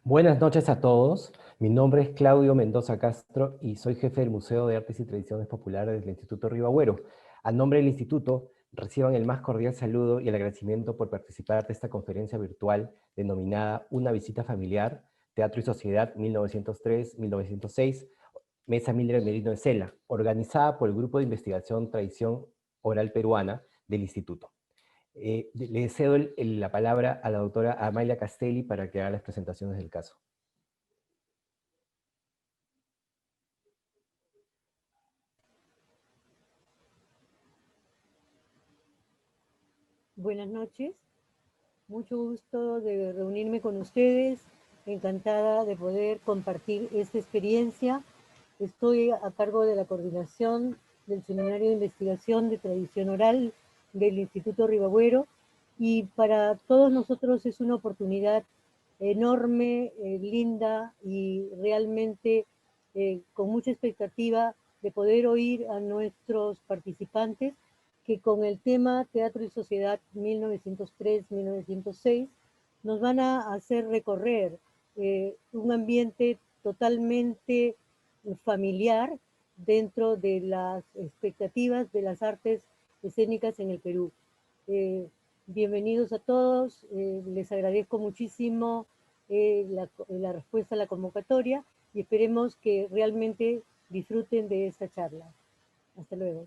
Buenas noches a todos. Mi nombre es Claudio Mendoza Castro y soy jefe del Museo de Artes y Tradiciones Populares del Instituto Ribagüero. A nombre del Instituto, reciban el más cordial saludo y el agradecimiento por participar de esta conferencia virtual denominada Una visita familiar, Teatro y Sociedad 1903-1906, Mesa Miller Merino de Cela, organizada por el Grupo de Investigación Tradición Oral Peruana del Instituto. Le cedo la palabra a la doctora Amalia Castelli para que haga las presentaciones del caso. Buenas noches, mucho gusto de reunirme con ustedes, encantada de poder compartir esta experiencia. Estoy a cargo de la coordinación del Seminario de Investigación de Tradición Oral del Instituto Ribagüero y para todos nosotros es una oportunidad enorme, linda y realmente con mucha expectativa de poder oír a nuestros participantes que con el tema Teatro y Sociedad 1903-1906 nos van a hacer recorrer un ambiente totalmente familiar dentro de las expectativas de las artes escénicas en el Perú. Bienvenidos a todos, les agradezco muchísimo la respuesta a la convocatoria y esperemos que realmente disfruten de esta charla. Hasta luego.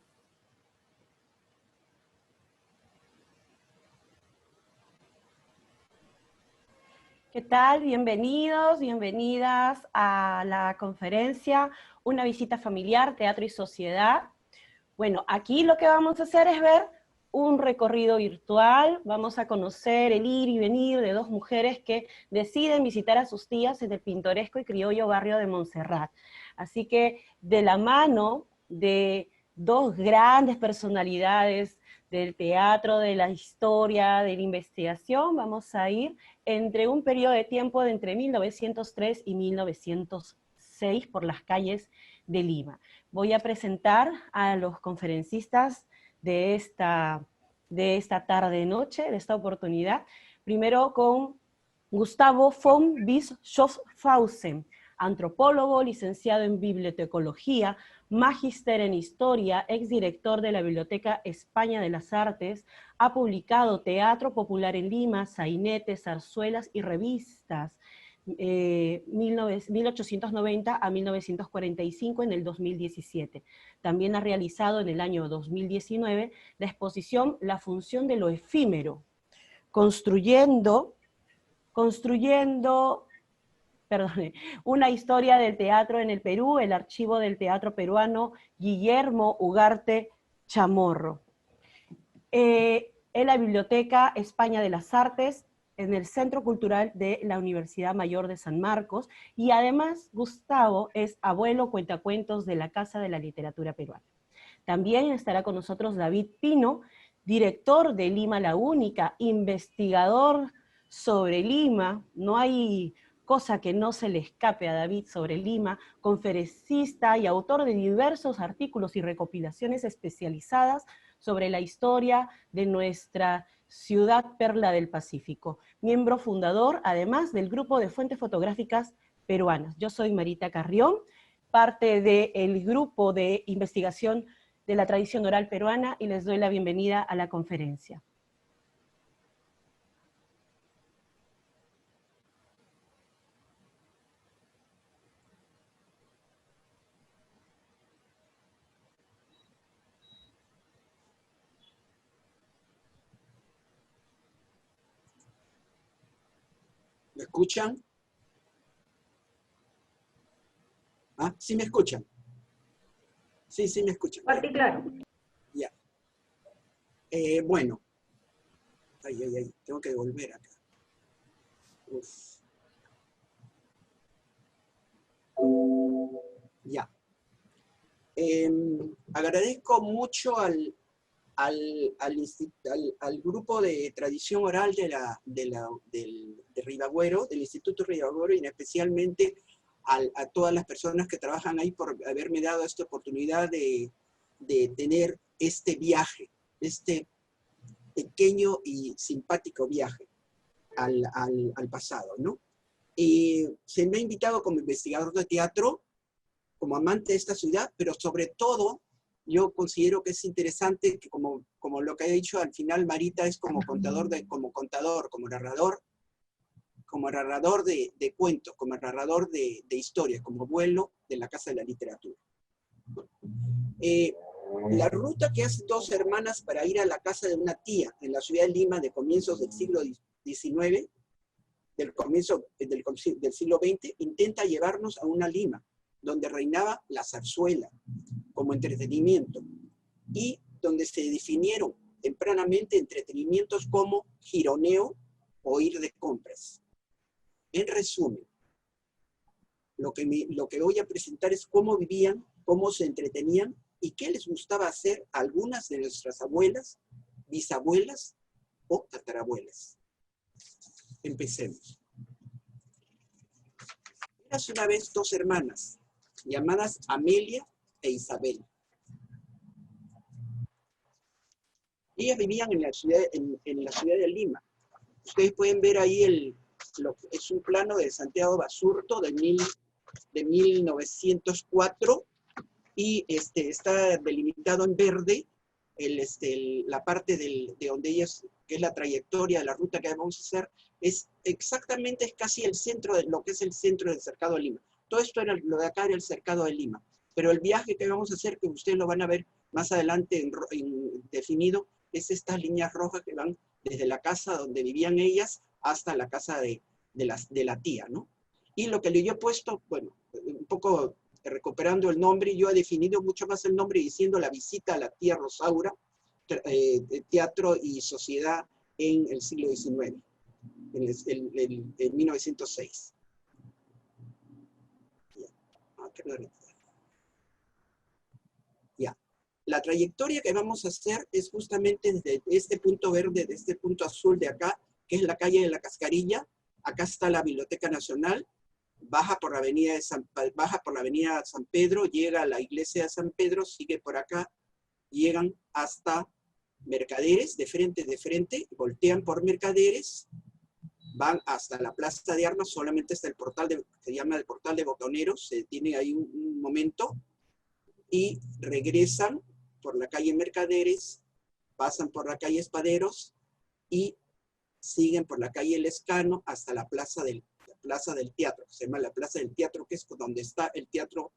¿Qué tal? Bienvenidos, bienvenidas a la conferencia Una visita familiar, Teatro y Sociedad. Bueno, aquí lo que vamos a hacer es ver un recorrido virtual. Vamos a conocer el ir y venir de dos mujeres que deciden visitar a sus tías en el pintoresco y criollo barrio de Montserrat. Así que de la mano de dos grandes personalidades del teatro, de la historia, de la investigación, vamos a ir entre un periodo de tiempo de entre 1903 y 1906 por las calles de Lima. Voy a presentar a los conferencistas de esta tarde-noche, de esta oportunidad. Primero con Gustavo von Bischofshausen, antropólogo, licenciado en bibliotecología, magíster en historia, exdirector de la Biblioteca España de las Artes, ha publicado teatro popular en Lima, sainetes, zarzuelas y revistas, 1890 a 1945 en el 2017. También ha realizado en el año 2019 la exposición La función de lo efímero, construyendo una historia del teatro en el Perú, el archivo del teatro peruano, Guillermo Ugarte Chamorro. En la Biblioteca España de las Artes, en el Centro Cultural de la Universidad Mayor de San Marcos, y además Gustavo es abuelo cuentacuentos de la Casa de la Literatura Peruana. También estará con nosotros David Pino, director de Lima la Única, investigador sobre Lima, no hay cosa que no se le escape a David sobre Lima, conferencista y autor de diversos artículos y recopilaciones especializadas sobre la historia de nuestra ciudad perla del Pacífico, miembro fundador además del grupo de fuentes fotográficas peruanas. Yo soy Marita Carrión, parte del grupo de investigación de la tradición oral peruana y les doy la bienvenida a la conferencia. ¿Me escuchan? ¿Ah? ¿Sí me escuchan? Sí, sí me escuchan. Fuerte y claro. Ya. Bueno. Ay, tengo que volver acá. Uf. Ya. Agradezco mucho al grupo de tradición oral de Ribagüero, del Instituto Ribagüero, y especialmente a todas las personas que trabajan ahí por haberme dado esta oportunidad de tener este viaje, este pequeño y simpático viaje al pasado, ¿no? Y se me ha invitado como investigador de teatro, como amante de esta ciudad, pero sobre todo yo considero que es interesante que como lo que he dicho al final, Marita es como contador, como narrador de cuentos, como narrador de historias, como abuelo de la Casa de la Literatura. La ruta que hacen dos hermanas para ir a la casa de una tía en la ciudad de Lima de comienzos del siglo XIX, del siglo XX, intenta llevarnos a una Lima, donde reinaba la zarzuela como entretenimiento, y donde se definieron tempranamente entretenimientos como gironeo o ir de compras. En resumen, lo que voy a presentar es cómo vivían, cómo se entretenían y qué les gustaba hacer a algunas de nuestras abuelas, bisabuelas o tatarabuelas. Empecemos. Eras una vez dos hermanas, llamadas Amelia e Isabel. Ellas vivían en la ciudad de Lima. Ustedes pueden ver ahí es un plano de Santiago Basurto de 1904 y está delimitado en verde la parte de donde ellas, que es la trayectoria de la ruta que vamos a hacer, es casi el centro de lo que es el centro del cercado de Lima. Todo esto lo de acá era el cercado de Lima, pero el viaje que vamos a hacer, que ustedes lo van a ver más adelante definido, es estas líneas rojas que van desde la casa donde vivían ellas hasta la casa de la tía, ¿no? Y lo que yo he puesto, bueno, un poco recuperando el nombre, yo he definido mucho más el nombre diciendo la visita a la tía Rosaura, teatro y sociedad en el siglo XIX, en 1906. Ya. La trayectoria que vamos a hacer es justamente desde este punto verde, de este punto azul de acá, que es la calle de la Cascarilla. Acá está la Biblioteca Nacional, baja por la avenida San Pedro, llega a la iglesia de San Pedro, sigue por acá, llegan hasta Mercaderes, de frente, voltean por Mercaderes, van hasta la Plaza de Armas, solamente hasta el portal, se llama el portal de Botoneros, se detiene ahí un momento, y regresan por la calle Mercaderes, pasan por la calle Espaderos, y siguen por la calle Lescano hasta la Plaza del Teatro, se llama la Plaza del Teatro, que es donde está el Teatro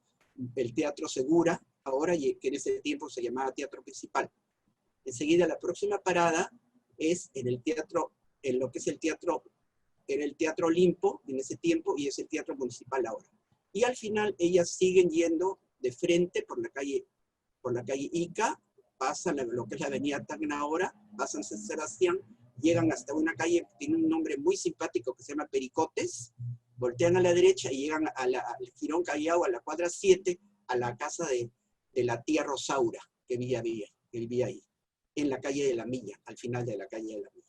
Segura, ahora, y que en ese tiempo se llamaba Teatro Principal. Enseguida la próxima parada es en el teatro, en lo que es el teatro, era el Teatro Olimpo en ese tiempo, y es el Teatro Municipal ahora. Y al final ellas siguen yendo de frente por la calle Ica, pasan lo que es la avenida Tacna ahora, pasan San Sebastián, llegan hasta una calle que tiene un nombre muy simpático que se llama Pericotes, voltean a la derecha y llegan al Girón Callao, a la cuadra 7, a la casa de la tía Rosaura, que vivía ahí, en la calle de la Milla, al final de la calle de la Milla.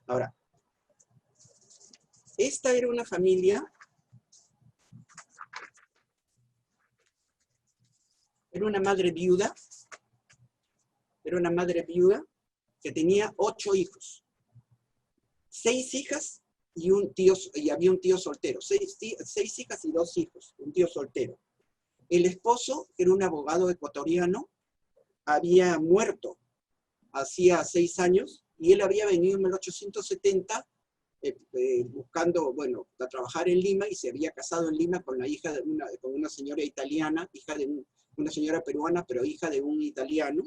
Ahora, esta era una familia, era una madre viuda que tenía 8 hijos, 6 hijas y había un tío soltero, 6 hijas y 2 hijos, un tío soltero. El esposo, que era un abogado ecuatoriano, había muerto hacía 6 años, y él había venido en 1870 buscando, bueno, a trabajar en Lima, y se había casado en Lima con la hija de con una señora italiana, hija de una señora peruana, pero hija de un italiano,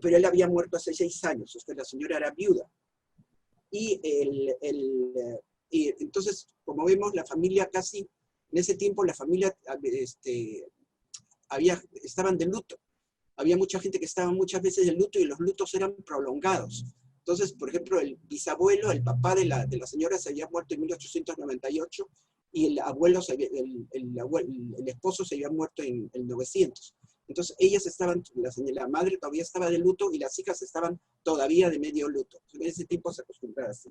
pero él había muerto hace 6 años, la señora era viuda. Y entonces, como vemos, la familia casi, en ese tiempo la familia estaban de luto. Había mucha gente que estaba muchas veces de luto, y los lutos eran prolongados. Entonces, por ejemplo, el bisabuelo, el papá de la señora, se había muerto en 1898, y el esposo se había muerto en el 900. Entonces ellas estaban, la madre todavía estaba de luto, y las hijas estaban todavía de medio luto. En ese tiempo se acostumbraba así.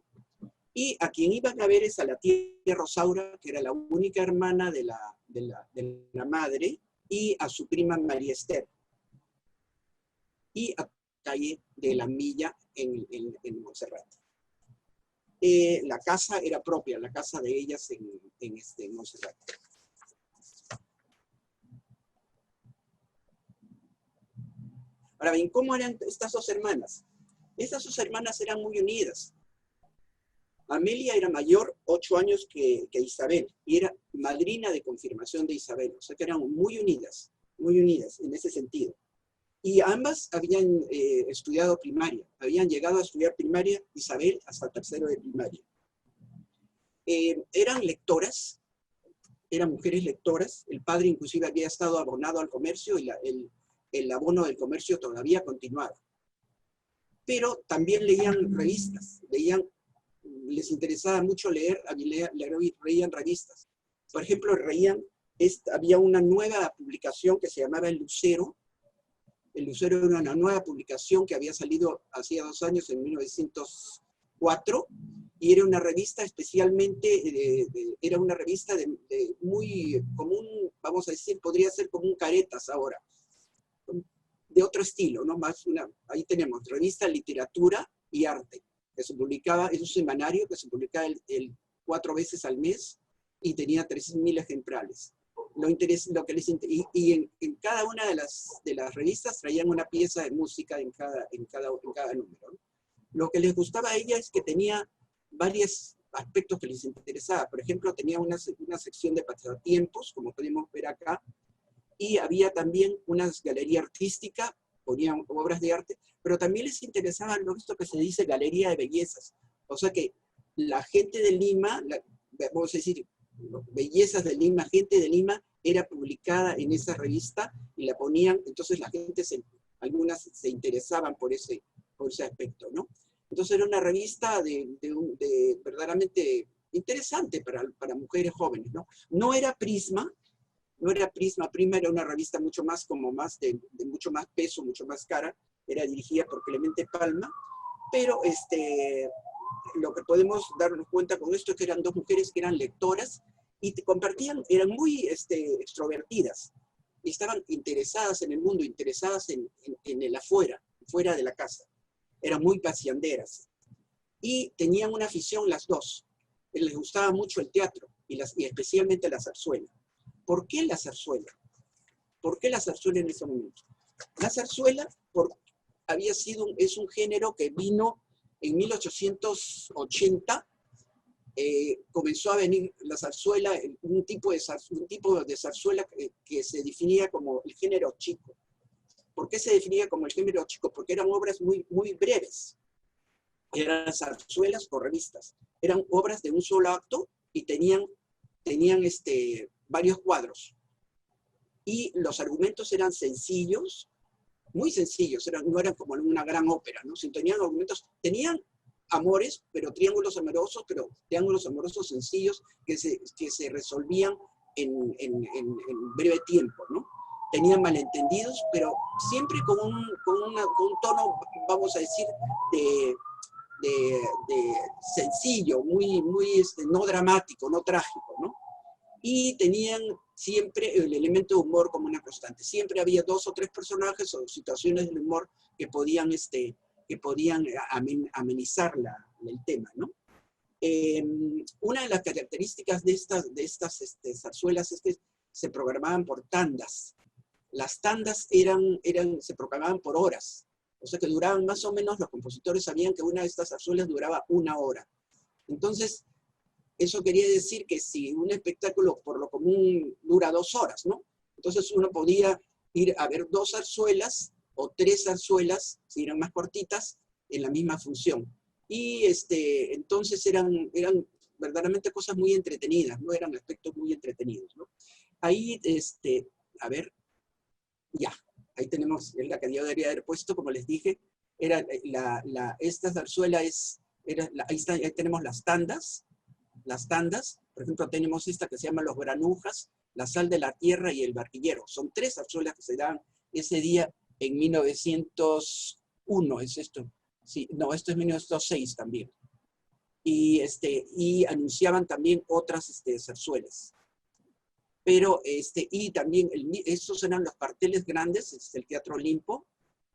Y a quien iban a ver es a la tía Rosaura, que era la única hermana de la madre, y a su prima María Esther. Y a la calle de la Milla, en Montserrat. La casa era propia, la casa de ellas en Montserrat. Ahora bien, ¿cómo eran estas dos hermanas? Estas dos hermanas eran muy unidas. Amelia era mayor 8 años que Isabel, y era madrina de confirmación de Isabel, o sea que eran muy unidas en ese sentido. Y ambas habían estudiado primaria, habían llegado a estudiar primaria, Isabel hasta tercero de primaria. Eran lectoras, eran mujeres lectoras, el padre inclusive había estado abonado al comercio y el abono del comercio todavía continuaba. Pero también leían revistas, les interesaba mucho leer leían revistas. Por ejemplo, había una nueva publicación que se llamaba El Lucero. El Lucero era una nueva publicación que había salido hacía 2 años, en 1904, y era una revista especialmente, era una revista muy común, vamos a decir, podría ser como un Caretas ahora, de otro estilo, ¿no? Ahí tenemos, revista Literatura y Arte, que se publicaba, es un semanario que se publicaba 4 veces al mes y tenía 3.000 ejemplares. En cada una de las revistas traían una pieza de música en cada número, ¿no? Lo que les gustaba a ella es que tenía varios aspectos que les interesaba. Por ejemplo, tenía una sección de pasatiempos, como podemos ver acá, y había también una galería artística, ponían obras de arte, pero también les interesaba esto que se dice galería de bellezas. O sea que la gente de Lima, vamos a decir, bellezas de Lima, gente de Lima, era publicada en esa revista y la ponían, entonces la gente, algunas se interesaban por ese aspecto, ¿no? Entonces era una revista verdaderamente interesante para mujeres jóvenes, ¿no? No era Prisma, Prisma era una revista mucho más de mucho más peso, mucho más cara, era dirigida por Clemente Palma, pero lo que podemos darnos cuenta con esto es que eran 2 mujeres que eran lectoras y eran muy extrovertidas, y estaban interesadas en el mundo, interesadas en el afuera, fuera de la casa. Eran muy paseanderas. Y tenían una afición las dos. Les gustaba mucho el teatro, y especialmente la zarzuela. ¿Por qué la zarzuela? ¿Por qué la zarzuela en ese momento? La zarzuela es un género que vino en 1880, comenzó a venir la zarzuela, un tipo de zarzuela que se definía como el género chico. ¿Por qué se definía como el género chico? Porque eran obras muy, muy breves. Eran zarzuelas o revistas. Eran obras de un solo acto y tenían varios cuadros. Y los argumentos eran sencillos, muy sencillos, no eran como una gran ópera, ¿no? Si tenían argumentos, tenían amores, pero triángulos amorosos sencillos que se resolvían en breve tiempo, ¿no? Tenían malentendidos, pero siempre con un tono, vamos a decir, de sencillo, muy no dramático, no trágico, ¿no? Y tenían siempre el elemento de humor como una constante. Siempre había 2 o 3 personajes o situaciones del humor que podían amenizar el tema, ¿no? Una de las características de estas zarzuelas es que se programaban por tandas. Las tandas se programaban por horas. O sea que duraban más o menos, los compositores sabían que una de estas zarzuelas duraba 1 hora. Entonces, eso quería decir que si un espectáculo por lo común dura 2 horas, ¿no? Entonces uno podía ir a ver 2 zarzuelas o 3 zarzuelas, si eran más cortitas, en la misma función. Y entonces eran verdaderamente cosas muy entretenidas, ¿no? Eran aspectos muy entretenidos, ¿no? Ahí, a ver, ya, ahí tenemos, es la que yo debería haber puesto, como les dije, esta zarzuela ahí tenemos las tandas, por ejemplo, tenemos esta que se llama Los Granujas, La Sal de la Tierra y El Barquillero. Son 3 zarzuelas que se dan ese día en 1901, es esto. Sí, no, esto es 1906 también. Y anunciaban también otras zarzuelas. Pero, y también, estos eran los carteles grandes, el Teatro Olimpo,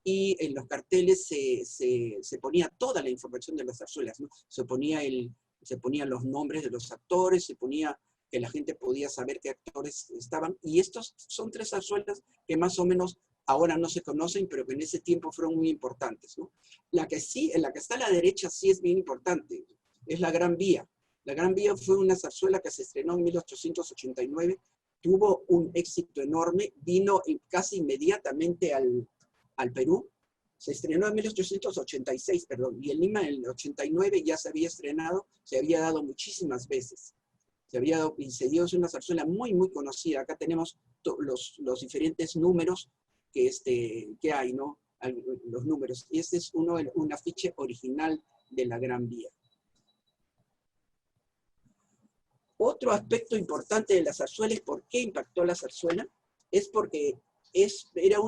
y en los carteles se ponía toda la información de las zarzuelas, ¿no? Se ponían los nombres de los actores, se ponía que la gente podía saber qué actores estaban, y estos son 3 zarzuelas que más o menos ahora no se conocen, pero que en ese tiempo fueron muy importantes, ¿no? La que está a la derecha sí es bien importante, es La Gran Vía. La Gran Vía fue una zarzuela que se estrenó en 1889, tuvo un éxito enorme, vino casi inmediatamente al Perú, se estrenó en 1886, perdón, y en Lima en el 89 ya se había estrenado, se había dado muchísimas veces. Se había dado, y se dio, es una zarzuela muy, muy conocida. Acá tenemos los diferentes números que hay, ¿no? Los números. Y este es un afiche original de La Gran Vía. Otro aspecto importante de la zarzuela es por qué impactó la zarzuela, es porque era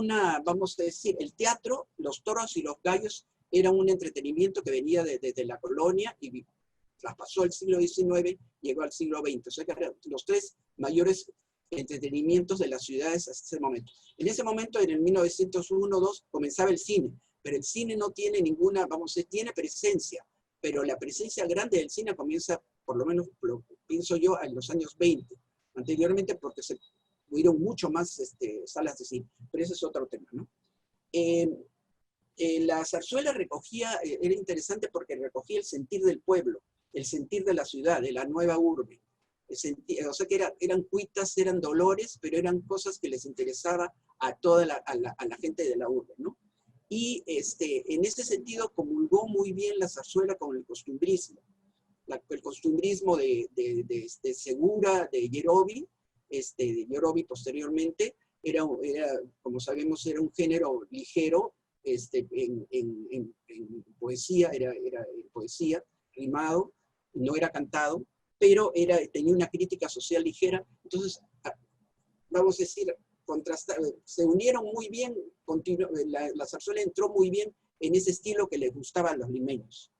vamos a decir, el teatro, los toros y los gallos era un entretenimiento que venía desde la colonia y traspasó el siglo XIX, llegó al siglo XX. O sea que eran los 3 mayores entretenimientos de las ciudades hasta ese momento. En ese momento, en el 1901-2, comenzaba el cine, pero el cine no tiene ninguna, tiene presencia, pero la presencia grande del cine comienza, por lo menos lo pienso yo, en los años 20. Anteriormente, porque se hubieron mucho más salas de cine, pero ese es otro tema, ¿no? La zarzuela era interesante porque recogía el sentir del pueblo, el sentir de la ciudad, de la nueva urbe. O sea que eran cuitas, eran dolores, pero eran cosas que les interesaba a toda la gente de la urbe, ¿no? Y en ese sentido comulgó muy bien la zarzuela con el costumbrismo. El costumbrismo de Segura, de Yerovi posteriormente, como sabemos, era un género ligero, en poesía, era poesía, rimado, no era cantado, pero tenía una crítica social ligera. Entonces, vamos a decir, se unieron muy bien, la zarzuela entró muy bien en ese estilo que les gustaba a los limeños.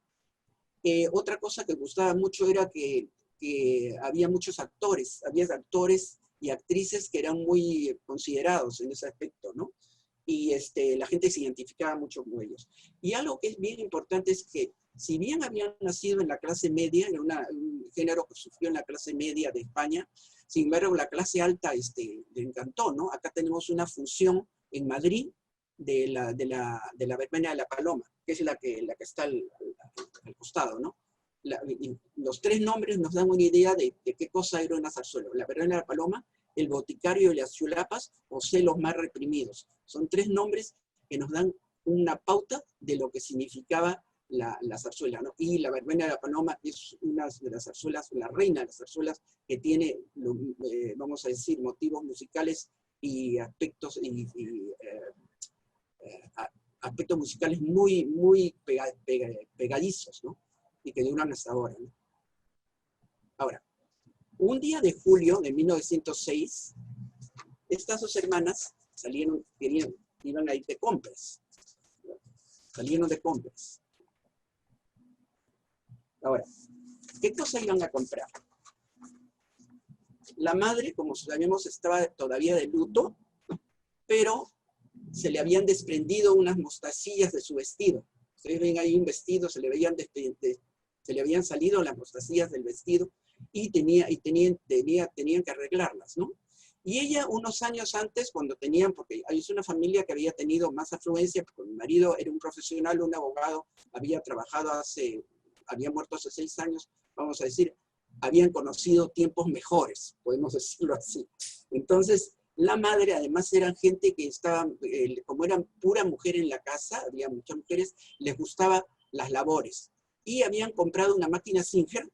Otra cosa que gustaba mucho era que había muchos actores, había actores y actrices que eran muy considerados en ese aspecto, ¿no? Y la gente se identificaba mucho con ellos. Y algo que es bien importante es que, si bien habían nacido en la clase media, era un género que sufrió en la clase media de España, sin embargo, la clase alta le encantó, ¿no? Acá tenemos una función en Madrid de la verbena de la Paloma, que es la que está al costado, ¿no? Los 3 nombres nos dan una idea de qué cosa era una zarzuela. La verbena de la Paloma, el boticario y las chulapas, o celos más reprimidos. Son 3 nombres que nos dan una pauta de lo que significaba la zarzuela, ¿no? Y la verbena de la Paloma es una de las zarzuelas, la reina de las zarzuelas, que tiene, vamos a decir, motivos musicales y aspectos, aspectos musicales muy, muy pegadizos, ¿no? Y que duran hasta ahora, ¿no? Ahora, un día de julio de 1906, estas 2 hermanas iban a ir de compras. Salieron de compras. Ahora, ¿qué cosa iban a comprar? La madre, como sabemos, estaba todavía de luto, pero se le habían desprendido unas mostacillas de su vestido. Ustedes ven ahí un vestido, se le habían salido las mostacillas del vestido y tenían que arreglarlas, ¿no? Y ella, unos años antes, porque es una familia que había tenido más afluencia, porque mi marido era un profesional, un abogado, había muerto hace 6 años, vamos a decir, habían conocido tiempos mejores, podemos decirlo así. Entonces, la madre, además, eran gente que estaban, como eran pura mujer en la casa, había muchas mujeres, les gustaban las labores. Y habían comprado una máquina Singer,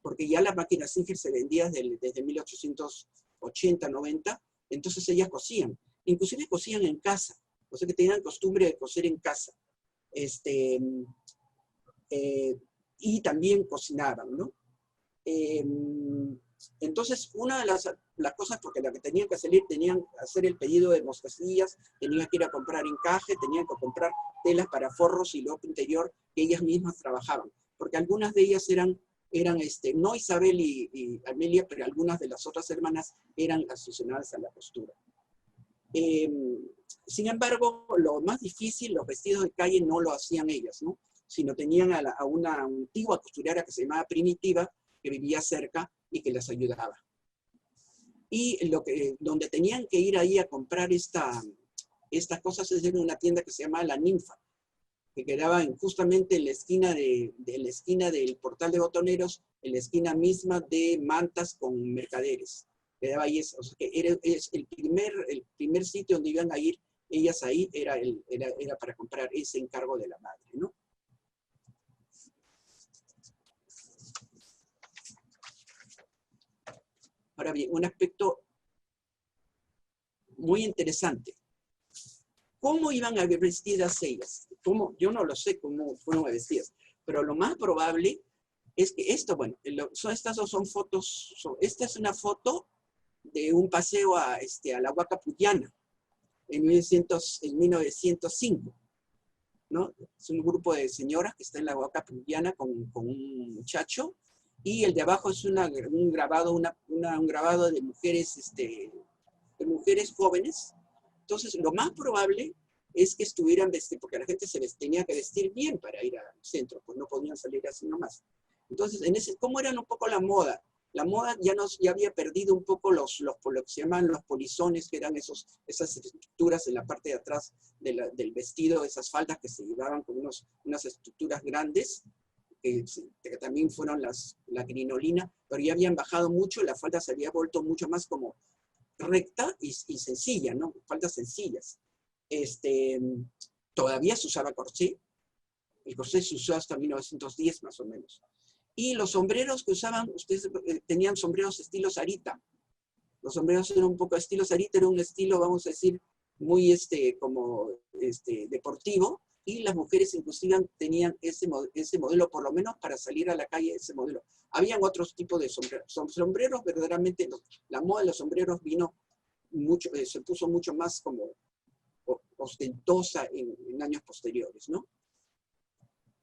porque ya la máquina Singer se vendía desde 1880, 90, entonces ellas cosían. Inclusive cosían en casa, o sea que tenían costumbre de coser en casa. Y también cocinaban, ¿no? Entonces, una de las cosas, porque la que tenían que salir, tenían que hacer el pedido de mostacillas, tenían que ir a comprar encaje, tenían que comprar telas para forros y ropa interior que ellas mismas trabajaban, porque algunas de ellas eran no Isabel y Amelia, pero algunas de las otras hermanas eran aficionadas a la costura. Sin embargo, lo más difícil, los vestidos de calle no lo hacían ellas, ¿no? Sino tenían a una antigua costurera que se llamaba Primitiva, que vivía cerca y que les ayudaba. Y donde tenían que ir ahí a comprar estas cosas es en una tienda que se llama La Ninfa, que quedaba justamente en la esquina la esquina del Portal de Botoneros, en la esquina misma de Mantas con Mercaderes. Quedaba ahí, o sea, que es el primer sitio donde iban a ir ellas ahí, era para comprar ese encargo de la madre, ¿no? Ahora bien, un aspecto muy interesante. ¿Cómo iban a ver vestidas ellas? Yo no lo sé cómo fueron vestidas, pero lo más probable es que esto, bueno, estas dos son fotos, esta es una foto de un paseo a la Huaca Puyana en 1905, ¿no? Es un grupo de señoras que está en la Huaca Puyana con un muchacho, y el de abajo es un grabado de mujeres, jóvenes. Entonces, lo más probable es que estuvieran vestidas, porque la gente tenía que vestir bien para ir al centro, pues no podían salir así nomás. Entonces, ¿cómo era un poco la moda? La moda ya había perdido un poco lo que se llaman los polizones, que eran esas estructuras en la parte de atrás del vestido, esas faldas que se llevaban con unas estructuras grandes, que también fueron la crinolina, pero ya habían bajado mucho, la falda se había vuelto mucho más como recta y sencilla, ¿no? Faldas sencillas. Todavía se usaba corsé. El corsé se usó hasta 1910 más o menos. Y los sombreros que usaban, ustedes tenían sombreros estilo Sarita. Los sombreros eran un poco estilo Sarita, era un estilo, vamos a decir, muy deportivo, y las mujeres inclusive tenían ese modelo, por lo menos para salir a la calle, ese modelo. Habían otros tipos de sombreros. Sombreros verdaderamente, la moda de los sombreros vino mucho, se puso mucho más como ostentosa en años posteriores, ¿no?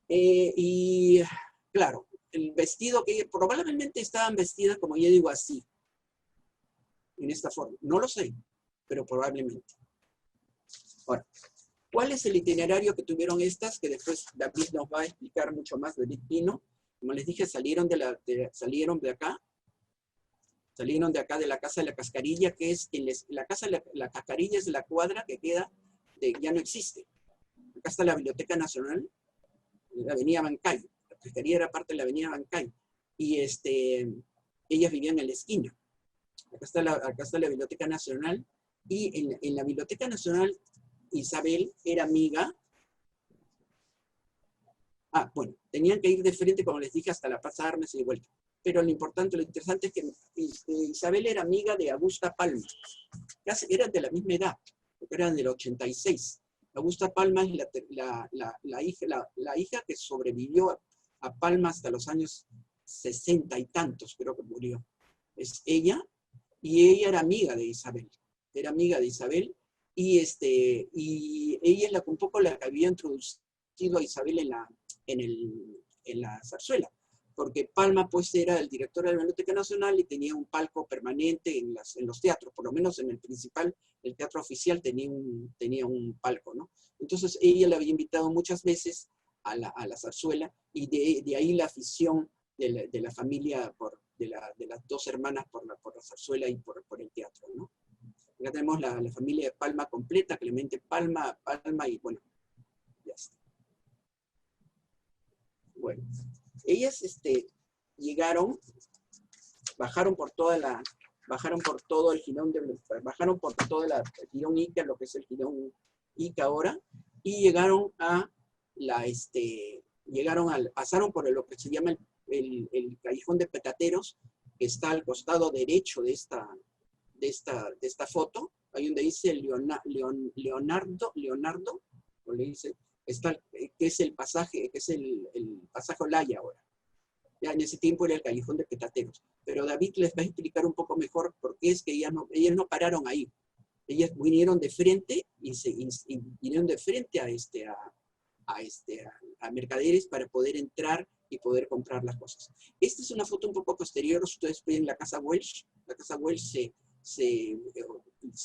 Y claro, el vestido que probablemente estaban vestidas, como yo digo, así, en esta forma. No lo sé, pero probablemente. Ahora, ¿cuál es el itinerario que tuvieron estas? Que después David nos va a explicar mucho más. David Pino, como les dije, salieron de acá de la Casa de la Cascarilla, que es la Casa de la Cascarilla es la cuadra que queda, ya no existe. Acá está la Biblioteca Nacional, la Avenida Bancay. La Cascarilla era parte de la Avenida Bancay. Y ellas vivían en la esquina. Acá está la Biblioteca Nacional, y en la Biblioteca Nacional Isabel era amiga. Bueno, tenían que ir de frente, como les dije, hasta la Plaza Armas y de vuelta. Pero lo interesante es que Isabel era amiga de Augusta Palma. Eran de la misma edad, porque eran del 86. Augusta Palma es la hija que sobrevivió a Palma hasta los años 60 y tantos, creo que murió. Es ella, y ella era amiga de Isabel. Era amiga de Isabel, y ella es un poco la que había introducido a Isabel en la zarzuela, porque Palma pues era el director de la Biblioteca Nacional y tenía un palco permanente en los teatros, por lo menos en el principal, el teatro oficial tenía un palco, ¿no? Entonces ella la había invitado muchas veces a la zarzuela, y de ahí la afición de la familia, de las dos hermanas por la zarzuela y por el teatro, ¿no? Acá tenemos la familia de Palma completa, Clemente Palma, y bueno, ya está. Bueno, ellas bajaron por todo el jirón el jirón Ica, lo que es el jirón Ica ahora, y pasaron por lo que se llama el callejón de Petateros, que está al costado derecho de esta foto, ahí donde dice Leonardo, o le dice, que es el pasaje, pasaje Olaya ahora. Ya en ese tiempo era el callejón de Petateros. Pero David les va a explicar un poco mejor por qué es que ellas no pararon ahí. Ellas vinieron de frente vinieron de frente a Mercaderes para poder entrar y poder comprar las cosas. Esta es una foto un poco posterior. Ustedes ven la Casa Welsh. La Casa Welsh se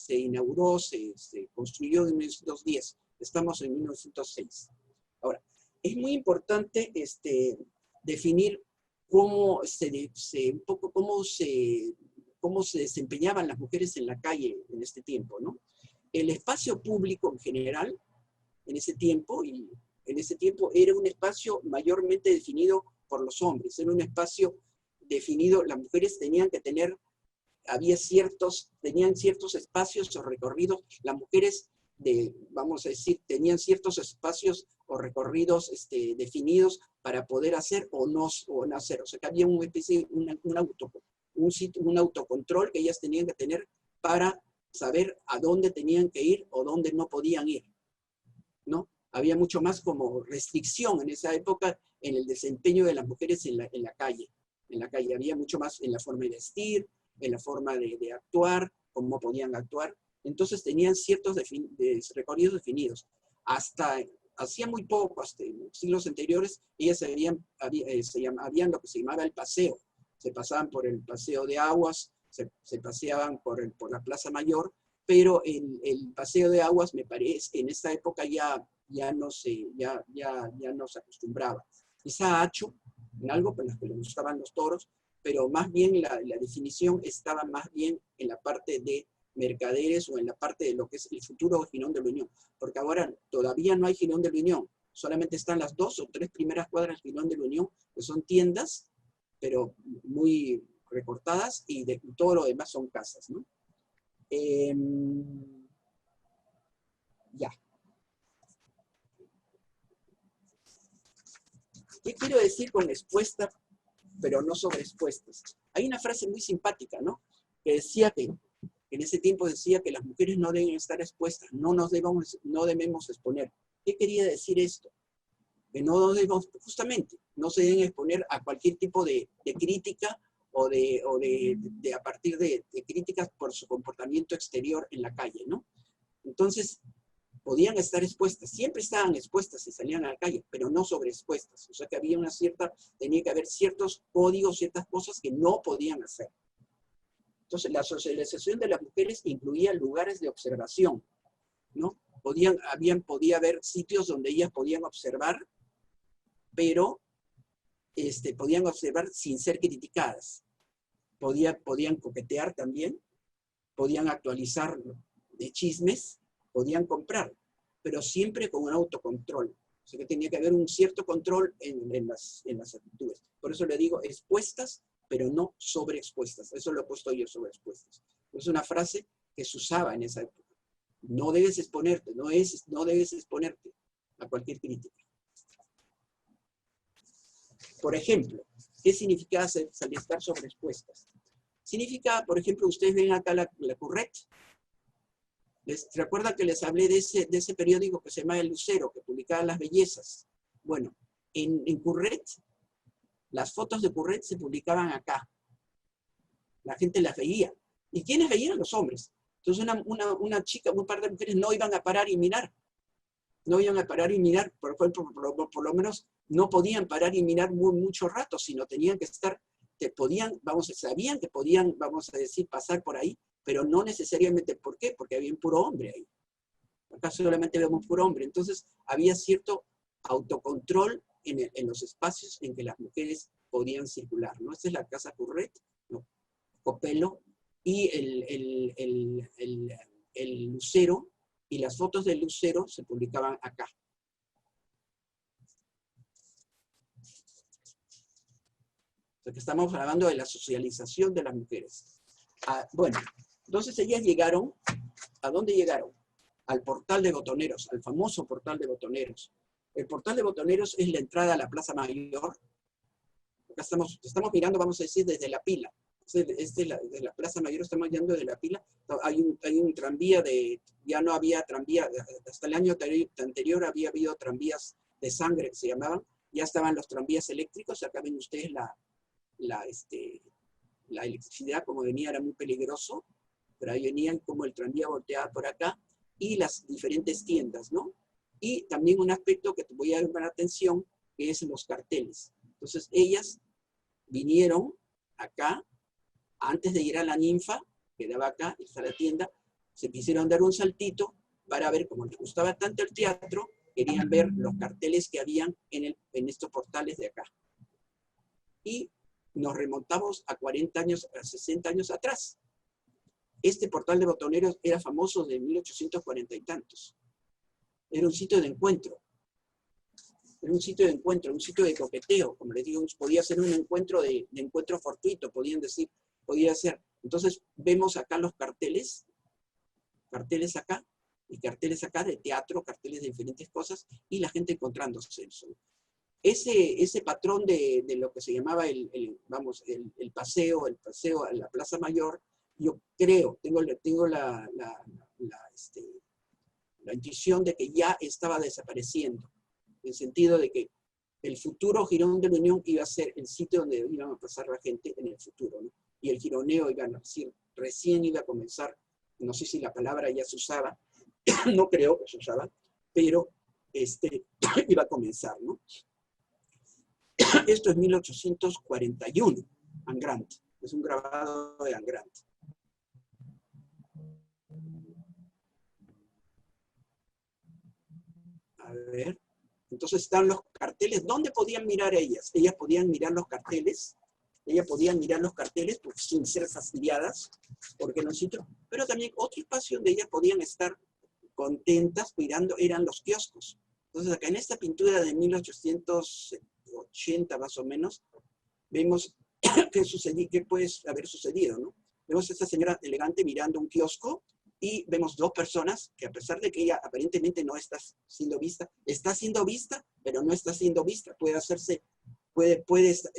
inauguró, se construyó en 1910. Estamos en 1906. Ahora, es muy importante definir cómo cómo se desempeñaban las mujeres en la calle en este tiempo, ¿no? El espacio público en general, en ese tiempo era un espacio mayormente definido por los hombres, era un espacio definido, las mujeres tenían que tener, tenían ciertos espacios o recorridos, las mujeres vamos a decir, tenían ciertos espacios o recorridos definidos para poder hacer o no hacer, o sea que había una especie, un autocontrol que ellas tenían que tener para saber a dónde tenían que ir o dónde no podían ir, ¿no? Había mucho más como restricción en esa época en el desempeño de las mujeres en la calle. En la calle había mucho más en la forma de vestir, en la forma de actuar, cómo podían actuar. Entonces tenían ciertos recorridos definidos. Hacía muy poco, hasta en siglos anteriores, ellas habían lo que se llamaba el paseo. Se pasaban por el paseo de aguas, se paseaban por la Plaza Mayor, pero el paseo de aguas, me parece, en esta época ya no se acostumbraba. Quizá Hacho, en algo con las que le gustaban los toros, pero más bien la definición estaba más bien en la parte de mercaderes o en la parte de lo que es el futuro Jirón de la Unión, porque ahora todavía no hay Jirón de la Unión, solamente están las 2 o 3 primeras cuadras del Jirón de la Unión, que son tiendas, pero muy recortadas, y todo lo demás son casas, ¿no? Ya. ¿Qué quiero decir con expuesta, pero no sobreexpuestas? Hay una frase muy simpática, ¿no? Que decía que, en ese tiempo decía que las mujeres no deben estar expuestas, no debemos exponer. ¿Qué quería decir esto? Que no debemos, justamente, no se deben exponer a cualquier tipo de crítica o a partir de críticas por su comportamiento exterior en la calle, ¿no? Entonces, podían estar expuestas, siempre estaban expuestas y salían a la calle, pero no sobreexpuestas. O sea que tenía que haber ciertos códigos, ciertas cosas que no podían hacer. Entonces, la socialización de las mujeres incluía lugares de observación, ¿no? Podía haber sitios donde ellas podían observar, pero podían observar sin ser criticadas. Podían coquetear también, podían actualizar de chismes, podían comprar, pero siempre con un autocontrol. O sea que tenía que haber un cierto control en las actitudes. Por eso le digo expuestas, pero no sobreexpuestas. Eso lo he puesto yo, sobreexpuestas. Es una frase que se usaba en esa época. No debes exponerte, no debes exponerte a cualquier crítica. Por ejemplo, ¿qué significa estar sobreexpuestas? Significa, por ejemplo, ustedes ven acá la Curret. ¿Se recuerda que les hablé de ese periódico que se llama El Lucero, que publicaba las bellezas? Bueno, en Curret, las fotos de Curret se publicaban acá. La gente las veía. ¿Y quiénes veían? Los hombres. Entonces una chica, un par de mujeres no iban a parar y mirar. No iban a parar y mirar, por lo menos no podían parar y mirar mucho rato, sino tenían que estar, sabían que podían, vamos a decir, pasar por ahí, pero no necesariamente. ¿Por qué? Porque había un puro hombre ahí. Acá solamente vemos puro hombre. Entonces había cierto autocontrol en los espacios en que las mujeres podían circular, ¿no? Esta es la Casa Curret, ¿no? Copelo, y el Lucero, y las fotos del Lucero se publicaban acá. O sea que estamos hablando de la socialización de las mujeres. Bueno, entonces ellas llegaron, ¿a dónde llegaron? Al Portal de Botoneros, al famoso Portal de Botoneros. El Portal de Botoneros es la entrada a la Plaza Mayor. Acá estamos mirando, vamos a decir, desde la Pila. De la Plaza Mayor estamos yendo desde la Pila. Hay un tranvía ya no había tranvía, hasta el año anterior había habido tranvías de sangre que se llamaban, ya estaban los tranvías eléctricos. Acá ven ustedes la electricidad, como venía, era muy peligroso, pero ahí venían como el tranvía volteaba por acá, y las diferentes tiendas, ¿no? Y también un aspecto que te voy a llamar la atención, que es los carteles. Entonces ellas vinieron acá, antes de ir a la Ninfa, quedaba acá, está la tienda, se quisieron dar un saltito para ver, como les gustaba tanto el teatro, querían ver los carteles que habían en estos portales de acá. Y nos remontamos a 40 años, a 60 años atrás. Este portal de botoneros era famoso de 1840 y tantos. Era un sitio de encuentro. Era un sitio de encuentro, un sitio de coqueteo. Como les digo, podía ser un encuentro de encuentro fortuito, podían decir, podía ser. Entonces vemos acá los carteles acá, y carteles acá de teatro, carteles de diferentes cosas, y la gente encontrándose eso. Ese patrón de lo que se llamaba el paseo a la Plaza Mayor, yo creo, tengo la intuición de que ya estaba desapareciendo, en el sentido de que el futuro Jirón de la Unión iba a ser el sitio donde iban a pasar la gente en el futuro, ¿no? Y el gironeo iba a decir, recién iba a comenzar, no sé si la palabra ya se usaba, no creo que se usaba, pero iba a comenzar, ¿no? Esto es 1841, Anne Grant, es un grabado de Anne Grant. A ver, entonces están los carteles. ¿Dónde podían mirar ellas? Ellas podían mirar los carteles, pues, sin ser fastidiadas, porque en un sitio, pero también otro espacio donde ellas podían estar contentas mirando eran los kioscos. Entonces acá en esta pintura de 1880 más o menos, vemos qué puede haber sucedido, ¿no? Vemos a esta señora elegante mirando un kiosco y vemos dos personas que, a pesar de que ella aparentemente no está siendo vista, pero no está siendo vista.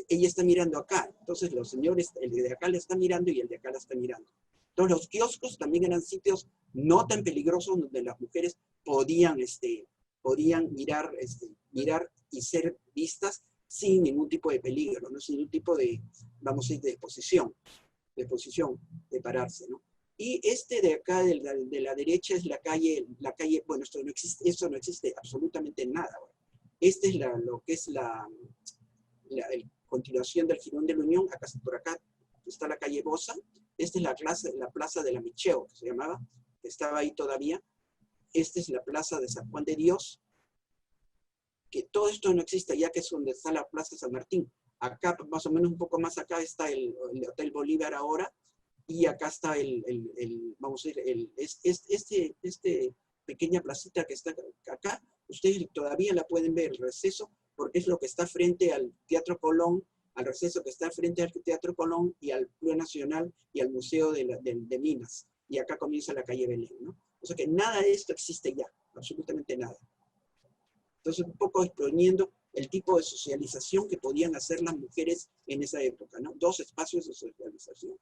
Ella está mirando acá. Entonces los señores, el de acá le está mirando y el de acá la está mirando. Entonces los kioscos también eran sitios no tan peligrosos donde las mujeres podían mirar y ser vistas sin ningún tipo de peligro, ¿no? Sin ningún tipo de, vamos a decir, de exposición, de pararse, ¿no? Y de acá, de la derecha, es la calle, bueno, esto no existe absolutamente nada. Bueno. Es lo que es la continuación del Jirón de la Unión. Acá, por acá está la calle Bosa. Esta es la plaza de la Micheo, que se llamaba, que estaba ahí todavía. Esta es la plaza de San Juan de Dios, que todo esto no existe, ya que es donde está la plaza San Martín. Acá, más o menos un poco más acá, está el Hotel Bolívar ahora, y acá está vamos a decir, este pequeña placita que está acá, ustedes todavía la pueden ver, el receso, porque es lo que está frente al Teatro Colón, al receso que está frente al Teatro Colón y al Club Nacional y al Museo de Minas. Y acá comienza la calle Belén, ¿no? O sea que nada de esto existe ya, absolutamente nada. Entonces, un poco exponiendo el tipo de socialización que podían hacer las mujeres en esa época, ¿no? Dos espacios de socialización.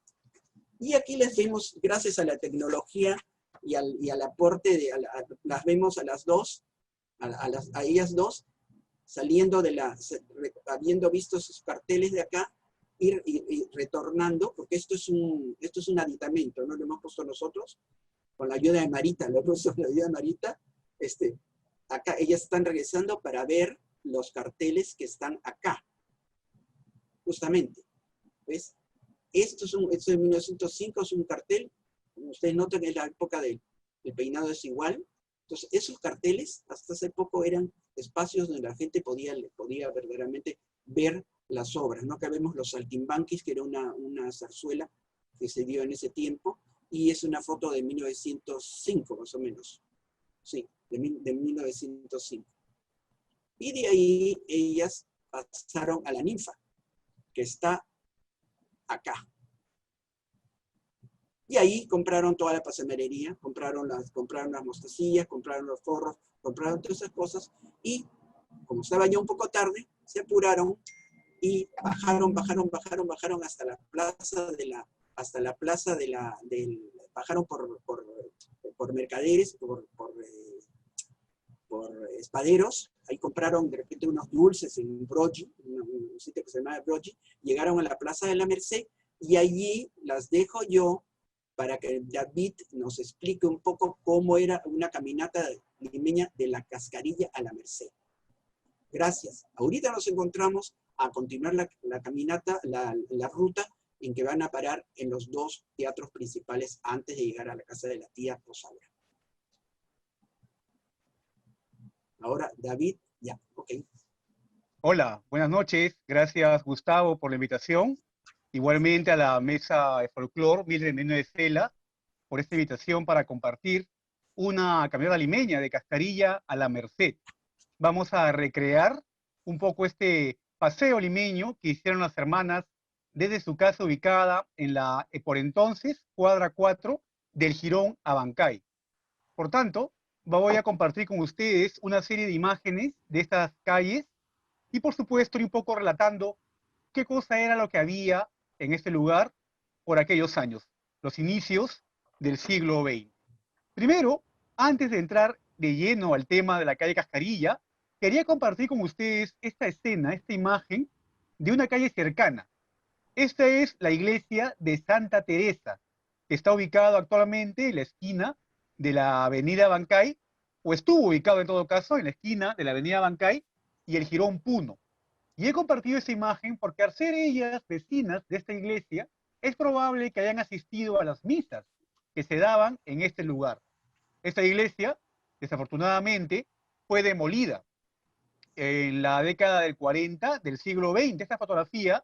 Y aquí les vemos, gracias a la tecnología y al aporte, las vemos a las dos, a ellas dos, saliendo habiendo visto esos carteles de acá, y retornando, porque esto es un aditamento, ¿no? Lo hemos puesto nosotros, con la ayuda de Marita, acá ellas están regresando para ver los carteles que están acá, justamente, ¿ves? Esto de 1905 es un cartel, como ustedes notan, es la época del peinado desigual. Entonces, esos carteles, hasta hace poco, eran espacios donde la gente podía verdaderamente ver las obras, ¿no? Acá vemos los saltimbanquis, que era una zarzuela que se dio en ese tiempo, y es una foto de 1905, más o menos. Sí, de 1905. Y de ahí ellas pasaron a la ninfa, que está acá. Y ahí compraron toda la pasamerería, compraron las mostacillas, compraron los forros, compraron todas esas cosas, y como estaba ya un poco tarde, se apuraron y bajaron hasta la plaza bajaron por mercaderes, por espaderos. Ahí compraron de repente unos dulces en Brogi, un sitio que se llama Brogi, llegaron a la Plaza de la Merced, y allí las dejo yo para que David nos explique un poco cómo era una caminata limeña de la Cascarilla a la Merced. Gracias. Ahorita nos encontramos a continuar la caminata, la ruta en que van a parar en los dos teatros principales antes de llegar a la casa de la tía Rosaura. Ahora, David, ya, ok. Hola, buenas noches. Gracias, Gustavo, por la invitación. Igualmente a la mesa de folclore, Mildred Menino de Cela, por esta invitación para compartir una caminata limeña de Cascarilla a la Merced. Vamos a recrear un poco este paseo limeño que hicieron las hermanas desde su casa ubicada en la, por entonces, cuadra 4 del Jirón a Bancay. Por tanto, voy a compartir con ustedes una serie de imágenes de estas calles y, por supuesto, un poco relatando qué cosa era lo que había en este lugar por aquellos años, los inicios del siglo XX. Primero, antes de entrar de lleno al tema de la calle Cascarilla, quería compartir con ustedes esta escena, esta imagen de una calle cercana. Esta es la iglesia de Santa Teresa, que está ubicado actualmente en la esquina de la avenida Bancay, o estuvo ubicado en todo caso en la esquina de la avenida Bancay y el Jirón Puno. Y he compartido esa imagen porque al ser ellas vecinas de esta iglesia, es probable que hayan asistido a las misas que se daban en este lugar. Esta iglesia, desafortunadamente, fue demolida en la década del 40 del siglo XX. Esta fotografía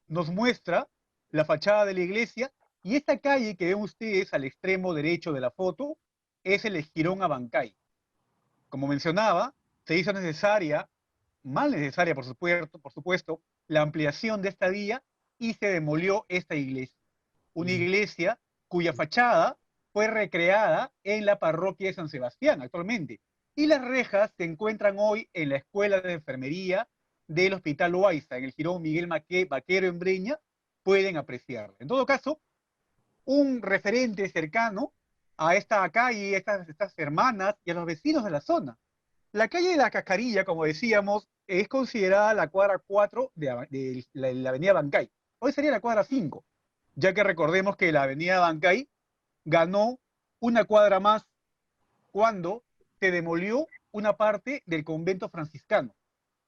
nos muestra la fachada de la iglesia y esta calle que ven ustedes al extremo derecho de la foto es el Jirón a Bancay. Como mencionaba, se hizo necesaria, mal necesaria por supuesto, la ampliación de esta vía y se demolió esta iglesia. Una iglesia cuya fachada fue recreada en la parroquia de San Sebastián actualmente. Y las rejas se encuentran hoy en la Escuela de Enfermería del Hospital Loaiza, en el Jirón Miguel Vaquero en Breña, pueden apreciarla. En todo caso, un referente cercano a esta calle, a estas hermanas y a los vecinos de la zona. La calle de la Cascarilla, como decíamos, es considerada la cuadra 4 de la avenida Bancay. Hoy sería la cuadra 5, ya que recordemos que la avenida Bancay ganó una cuadra más cuando se demolió una parte del convento franciscano.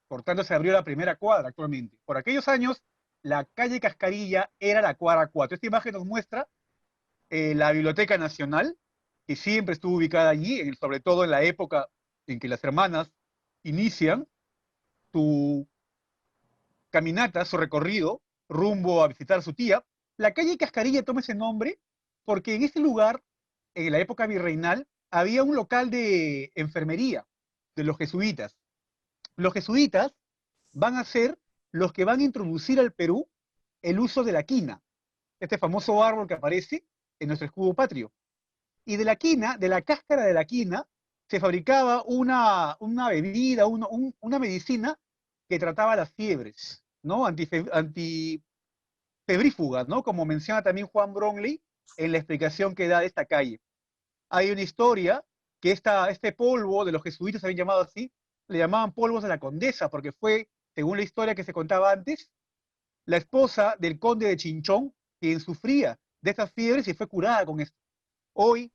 Por tanto, se abrió la primera cuadra actualmente. Por aquellos años, la calle Cascarilla era la cuadra 4. Esta imagen nos muestra la Biblioteca Nacional, que siempre estuvo ubicada allí, sobre todo en la época en que las hermanas inician su caminata, su recorrido, rumbo a visitar a su tía. La calle Cascarilla toma ese nombre porque en ese lugar, en la época virreinal, había un local de enfermería de los jesuitas. Los jesuitas van a ser los que van a introducir al Perú el uso de la quina, este famoso árbol que aparece en nuestro escudo patrio. Y de la quina, de la cáscara de la quina, se fabricaba una bebida, una medicina que trataba las fiebres, ¿no? Antifebrífuga, ¿no? Como menciona también Juan Bromley en la explicación que da de esta calle. Hay una historia que este polvo de los jesuitas habían llamado así, le llamaban polvos de la condesa, porque fue, según la historia que se contaba antes, la esposa del conde de Chinchón, quien sufría de estas fiebres y fue curada con esto. Hoy,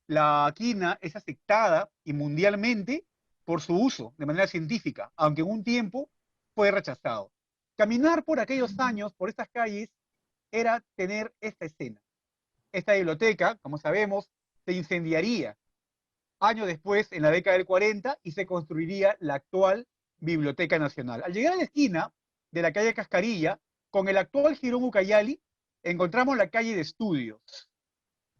la quina es aceptada y mundialmente por su uso de manera científica, aunque en un tiempo fue rechazado. Caminar por aquellos años, por estas calles, era tener esta escena. Esta biblioteca, como sabemos, se incendiaría años después, en la década del 40, y se construiría la actual Biblioteca Nacional. Al llegar a la esquina de la calle Cascarilla, con el actual Jirón Ucayali, encontramos la calle de Estudios.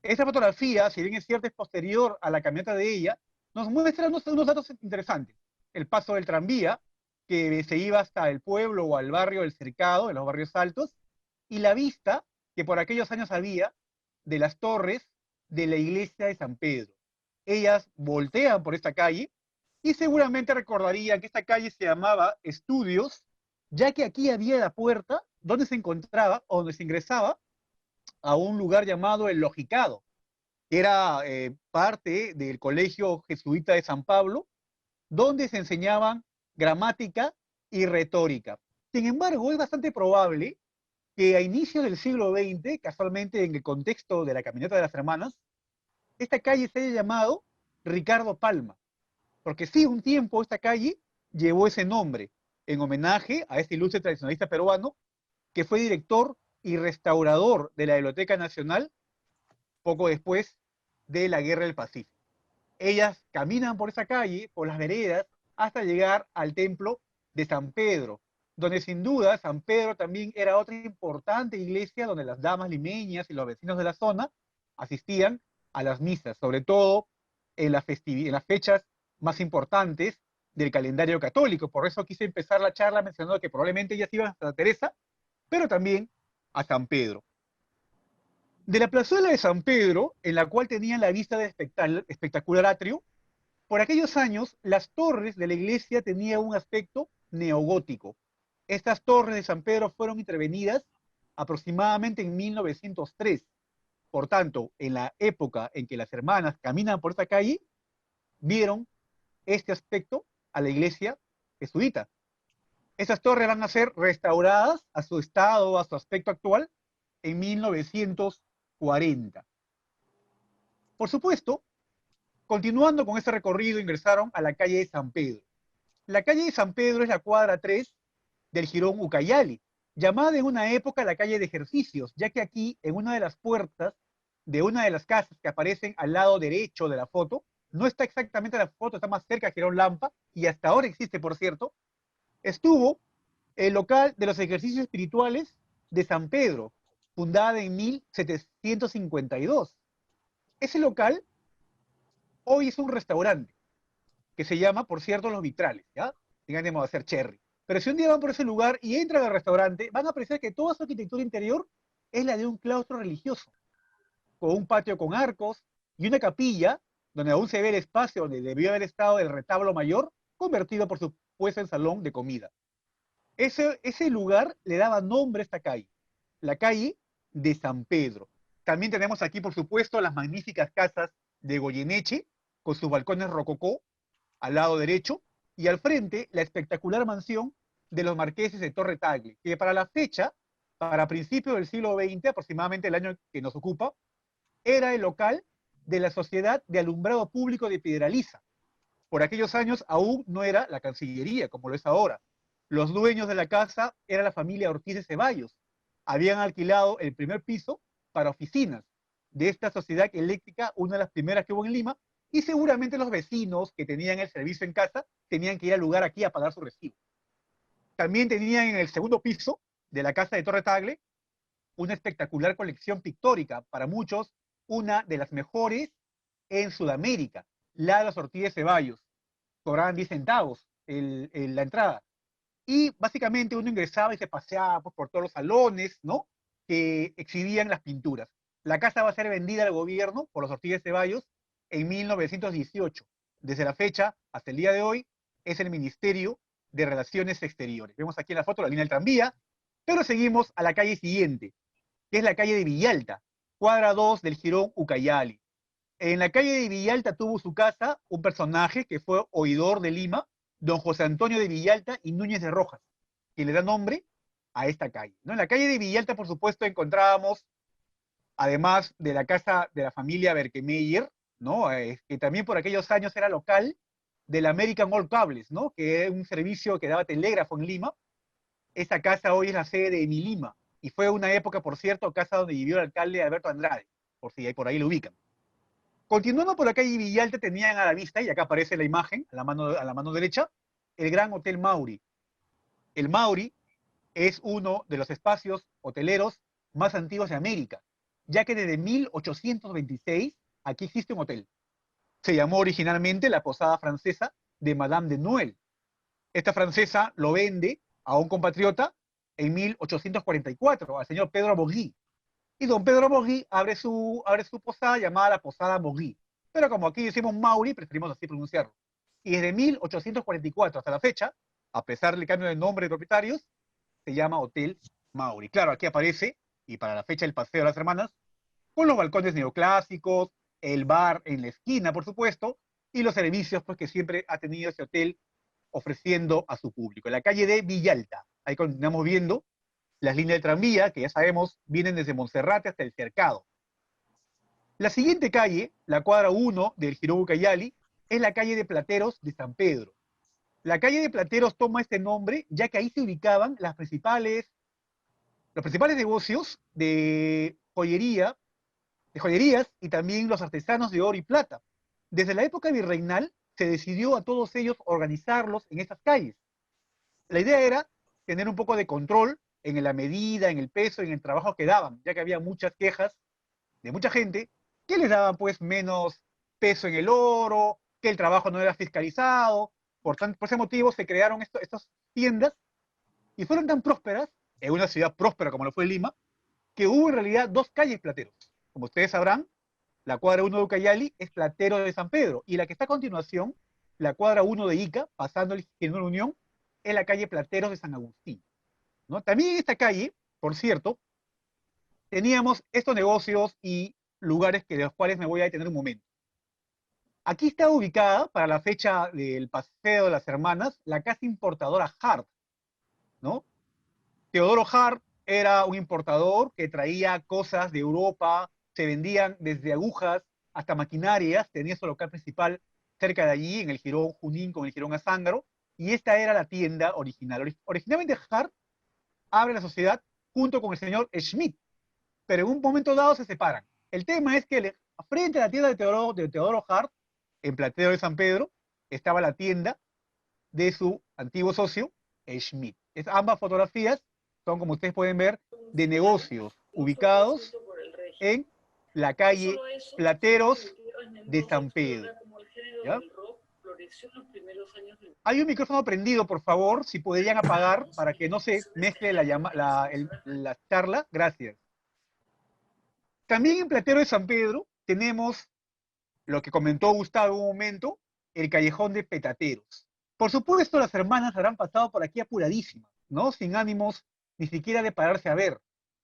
Esta fotografía, si bien es cierto, es posterior a la camioneta de ella, nos muestra unos datos interesantes. El paso del tranvía, que se iba hasta el pueblo o al barrio del Cercado, en los barrios altos, y la vista que por aquellos años había de las torres de la iglesia de San Pedro. Ellas voltean por esta calle y seguramente recordarían que esta calle se llamaba Estudios, ya que aquí había la puerta donde se encontraba o donde se ingresaba a un lugar llamado El Logicado, que era parte del Colegio Jesuita de San Pablo, donde se enseñaban gramática y retórica. Sin embargo, es bastante probable que a inicios del siglo XX, casualmente en el contexto de la caminata de las hermanas, esta calle se haya llamado Ricardo Palma, porque sí, un tiempo esta calle llevó ese nombre en homenaje a este ilustre tradicionalista peruano que fue director y restaurador de la Biblioteca Nacional poco después de la Guerra del Pacífico. Ellas caminan por esa calle, por las veredas, hasta llegar al templo de San Pedro, donde sin duda San Pedro también era otra importante iglesia donde las damas limeñas y los vecinos de la zona asistían a las misas, sobre todo en las fechas más importantes del calendario católico. Por eso quise empezar la charla mencionando que probablemente ellas iban a Santa Teresa, pero también a San Pedro. De la plazuela de San Pedro, en la cual tenían la vista de espectacular atrio, por aquellos años las torres de la iglesia tenían un aspecto neogótico. Estas torres de San Pedro fueron intervenidas aproximadamente en 1903. Por tanto, en la época en que las hermanas caminan por esta calle, vieron este aspecto a la iglesia jesuita. Estas torres van a ser restauradas a su estado, a su aspecto actual, en 1940. Por supuesto, continuando con este recorrido, ingresaron a la calle de San Pedro. La calle de San Pedro es la cuadra 3 del jirón Ucayali, llamada en una época la calle de ejercicios, ya que aquí, en una de las puertas de una de las casas que aparecen al lado derecho de la foto, no está exactamente la foto, está más cerca que Jirón Lampa, y hasta ahora existe, por cierto, estuvo el local de los ejercicios espirituales de San Pedro, fundada en 1752. Ese local hoy es un restaurante que se llama, por cierto, Los Vitrales, ¿ya? Tengan de hacer cherry. Pero si un día van por ese lugar y entran al restaurante, van a apreciar que toda su arquitectura interior es la de un claustro religioso, con un patio con arcos y una capilla donde aún se ve el espacio donde debió haber estado el retablo mayor, convertido por supuesto en salón de comida. Ese lugar le daba nombre a esta calle, la calle de San Pedro. También tenemos aquí, por supuesto, las magníficas casas de Goyeneche, con sus balcones rococó, al lado derecho, y al frente la espectacular mansión de los marqueses de Torre Tagle, que para la fecha, para principios del siglo XX, aproximadamente el año que nos ocupa, era el local de la Sociedad de Alumbrado Público de Piedralíza. Por aquellos años aún no era la Cancillería, como lo es ahora. Los dueños de la casa era la familia Ortiz de Ceballos. Habían alquilado el primer piso para oficinas de esta sociedad eléctrica, una de las primeras que hubo en Lima, y seguramente los vecinos que tenían el servicio en casa tenían que ir al lugar aquí a pagar su recibo. También tenían en el segundo piso de la casa de Torre Tagle una espectacular colección pictórica, para muchos una de las mejores en Sudamérica, la de los Ortiz de Ceballos. Cobraban 10 centavos la entrada. Y básicamente uno ingresaba y se paseaba por todos los salones, ¿no?, que exhibían las pinturas. La casa va a ser vendida al gobierno por los Ortiz de Ceballos en 1918. Desde la fecha hasta el día de hoy es el Ministerio de Relaciones Exteriores. Vemos aquí en la foto la línea del tranvía, pero seguimos a la calle siguiente, que es la calle de Villalta, cuadra 2 del jirón Ucayali. En la calle de Villalta tuvo su casa un personaje que fue oidor de Lima, don José Antonio de Villalta y Núñez de Rojas, que le da nombre a esta calle, ¿no? En la calle de Villalta, por supuesto, encontrábamos, además de la casa de la familia Berkemeyer, ¿no?, que también por aquellos años era local del American All Cables, ¿no?, que era un servicio que daba telégrafo en Lima. Esta casa hoy es la sede de Emilima, y fue una época, por cierto, casa donde vivió el alcalde Alberto Andrade, por si por ahí lo ubican. Continuando por la calle Villalta, tenían a la vista, y acá aparece la imagen, a la mano derecha, el Gran Hotel Mauri. El Mauri es uno de los espacios hoteleros más antiguos de América, ya que desde 1826 aquí existe un hotel. Se llamó originalmente la Posada Francesa de Madame de Nouel. Esta francesa lo vende a un compatriota en 1844, al señor Pedro Bourgui. Y don Pedro Bourgui abre su posada llamada la Posada Bourgui. Pero como aquí decimos Mauri, preferimos así pronunciarlo. Y desde 1844 hasta la fecha, a pesar del cambio de nombre de propietarios, se llama Hotel Mauri. Claro, aquí aparece, y para la fecha del Paseo de las Hermanas, con los balcones neoclásicos, el bar en la esquina, por supuesto, y los servicios pues, que siempre ha tenido ese hotel ofreciendo a su público. En la calle de Villalta, ahí continuamos viendo las líneas de tranvía, que ya sabemos, vienen desde Monserrate hasta el Cercado. La siguiente calle, la cuadra 1 del jirón Ucayali, es la calle de Plateros de San Pedro. La calle de Plateros toma este nombre ya que ahí se ubicaban las principales los principales negocios de joyerías y también los artesanos de oro y plata. Desde la época virreinal se decidió a todos ellos organizarlos en estas calles. La idea era tener un poco de control en la medida, en el peso, en el trabajo que daban, ya que había muchas quejas de mucha gente que les daban pues menos peso en el oro, que el trabajo no era fiscalizado. Por ese motivo se crearon estas tiendas y fueron tan prósperas, en una ciudad próspera como lo fue Lima, que hubo en realidad dos calles plateros. Como ustedes sabrán, la cuadra 1 de Ucayali es Platero de San Pedro, y la que está a continuación, la cuadra 1 de Ica, pasando el Ingeniero de la Unión, es la calle Plateros de San Agustín, ¿no? También en esta calle, por cierto, teníamos estos negocios y lugares de los cuales me voy a detener un momento. Aquí está ubicada, para la fecha del Paseo de las Hermanas, la casa importadora Hart, ¿no? Teodoro Hart era un importador que traía cosas de Europa, se vendían desde agujas hasta maquinarias, tenía su local principal cerca de allí, en el Jirón Junín con el Jirón Azángaro, y esta era la tienda original. Originalmente Hart abre la sociedad junto con el señor Schmidt, pero en un momento dado se separan. El tema es que frente a la tienda de Teodoro Hart, en Platero de San Pedro, estaba la tienda de su antiguo socio, Schmidt. Ambas fotografías son, como ustedes pueden ver, de negocios ubicados en la calle Plateros de San Pedro. ¿Ya? Hay un micrófono prendido, por favor, si podrían apagar para que no se mezcle la charla. Gracias. También en Platero de San Pedro tenemos lo que comentó Gustavo en un momento, el callejón de petateros. Por supuesto, las hermanas habrán pasado por aquí apuradísimas, ¿no? Sin ánimos ni siquiera de pararse a ver,